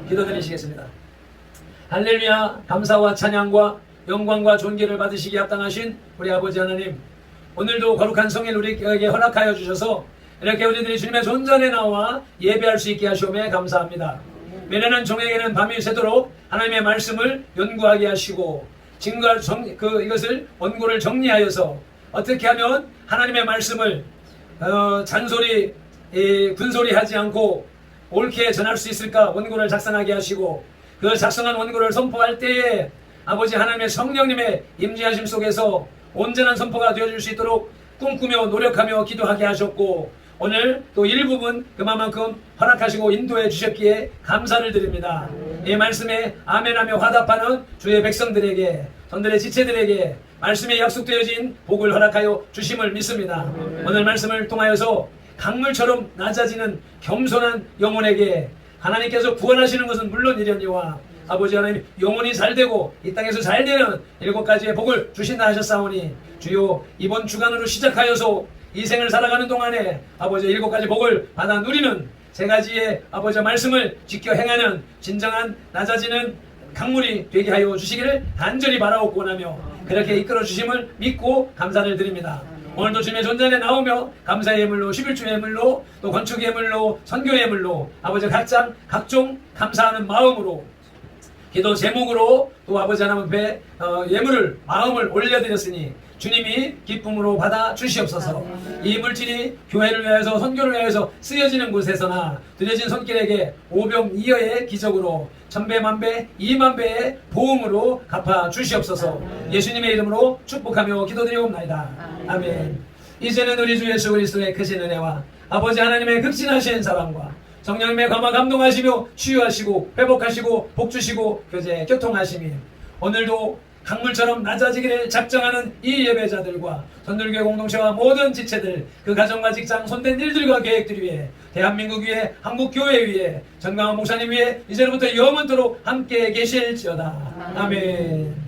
C: 기도드리시겠습니다. 할렐루야. 감사와 찬양과 영광과 존귀를 받으시기 합당하신 우리 아버지 하나님, 오늘도 거룩한 성일 우리에게 허락하여 주셔서 이렇게 우리들이 주님의 존전에 나와 예배할 수 있게 하시오매 감사합니다. 매년은 종에게는 밤이 새도록 하나님의 말씀을 연구하게 하시고 이것을 원고를 정리하여서 어떻게 하면 하나님의 말씀을 잔소리 군소리 하지 않고 옳게 전할 수 있을까 원고를 작성하게 하시고, 그 작성한 원고를 선포할 때에 아버지 하나님의 성령님의 임재하심 속에서 온전한 선포가 되어줄 수 있도록 꿈꾸며 노력하며 기도하게 하셨고, 오늘 또 일부분 그만큼 허락하시고 인도해 주셨기에 감사를 드립니다. 이 말씀에 아멘하며 화답하는 주의 백성들에게, 선들의 지체들에게 말씀에 약속되어진 복을 허락하여 주심을 믿습니다. 오늘 말씀을 통하여서 강물처럼 낮아지는 겸손한 영혼에게 하나님께서 구원하시는 것은 물론이려니와 아버지 하나님 영혼이 잘되고 이 땅에서 잘되는 7가지의 복을 주신다 하셨사오니, 주요 이번 주간으로 시작하여서 이 생을 살아가는 동안에 아버지 7가지 복을 받아 누리는 3가지의 아버지 말씀을 지켜 행하는 진정한 낮아지는 강물이 되게 하여 주시기를 간절히 바라옵고 원하며 그렇게 이끌어 주심을 믿고 감사를 드립니다. 오늘도 주님의 존전에 나오며 감사의 예물로 11주 예물로 또 건축 예물로 선교 예물로 아버지 각종 감사하는 마음으로 기도 제목으로 또 아버지 하나님 앞에 예물을 마음을 올려드렸으니 주님이 기쁨으로 받아 주시옵소서. 이 물질이 교회를 위하여서 선교를 위하여서 쓰여지는 곳에서나 드려진 손길에게 오병이어의 기적으로 1000배 만배 2만배의 보응으로 갚아 주시옵소서. 예수님의 이름으로 축복하며 기도드리옵나이다. 아멘. 이제는 우리 주 예수 그리스도의 크신 은혜와 아버지 하나님의 극진하신 사랑과 성령님의 감화 감동하시며 치유하시고 회복하시고 복주시고 교제 교통하심이 오늘도 강물처럼 낮아지기를 작정하는 이 예배자들과 선들교회 공동체와 모든 지체들, 그 가정과 직장, 손댄 일들과 계획들 위해 대한민국 위에 한국교회 위에 전강원 목사님 위에 이제부터 영원토록 함께 계실지어다. 아멘.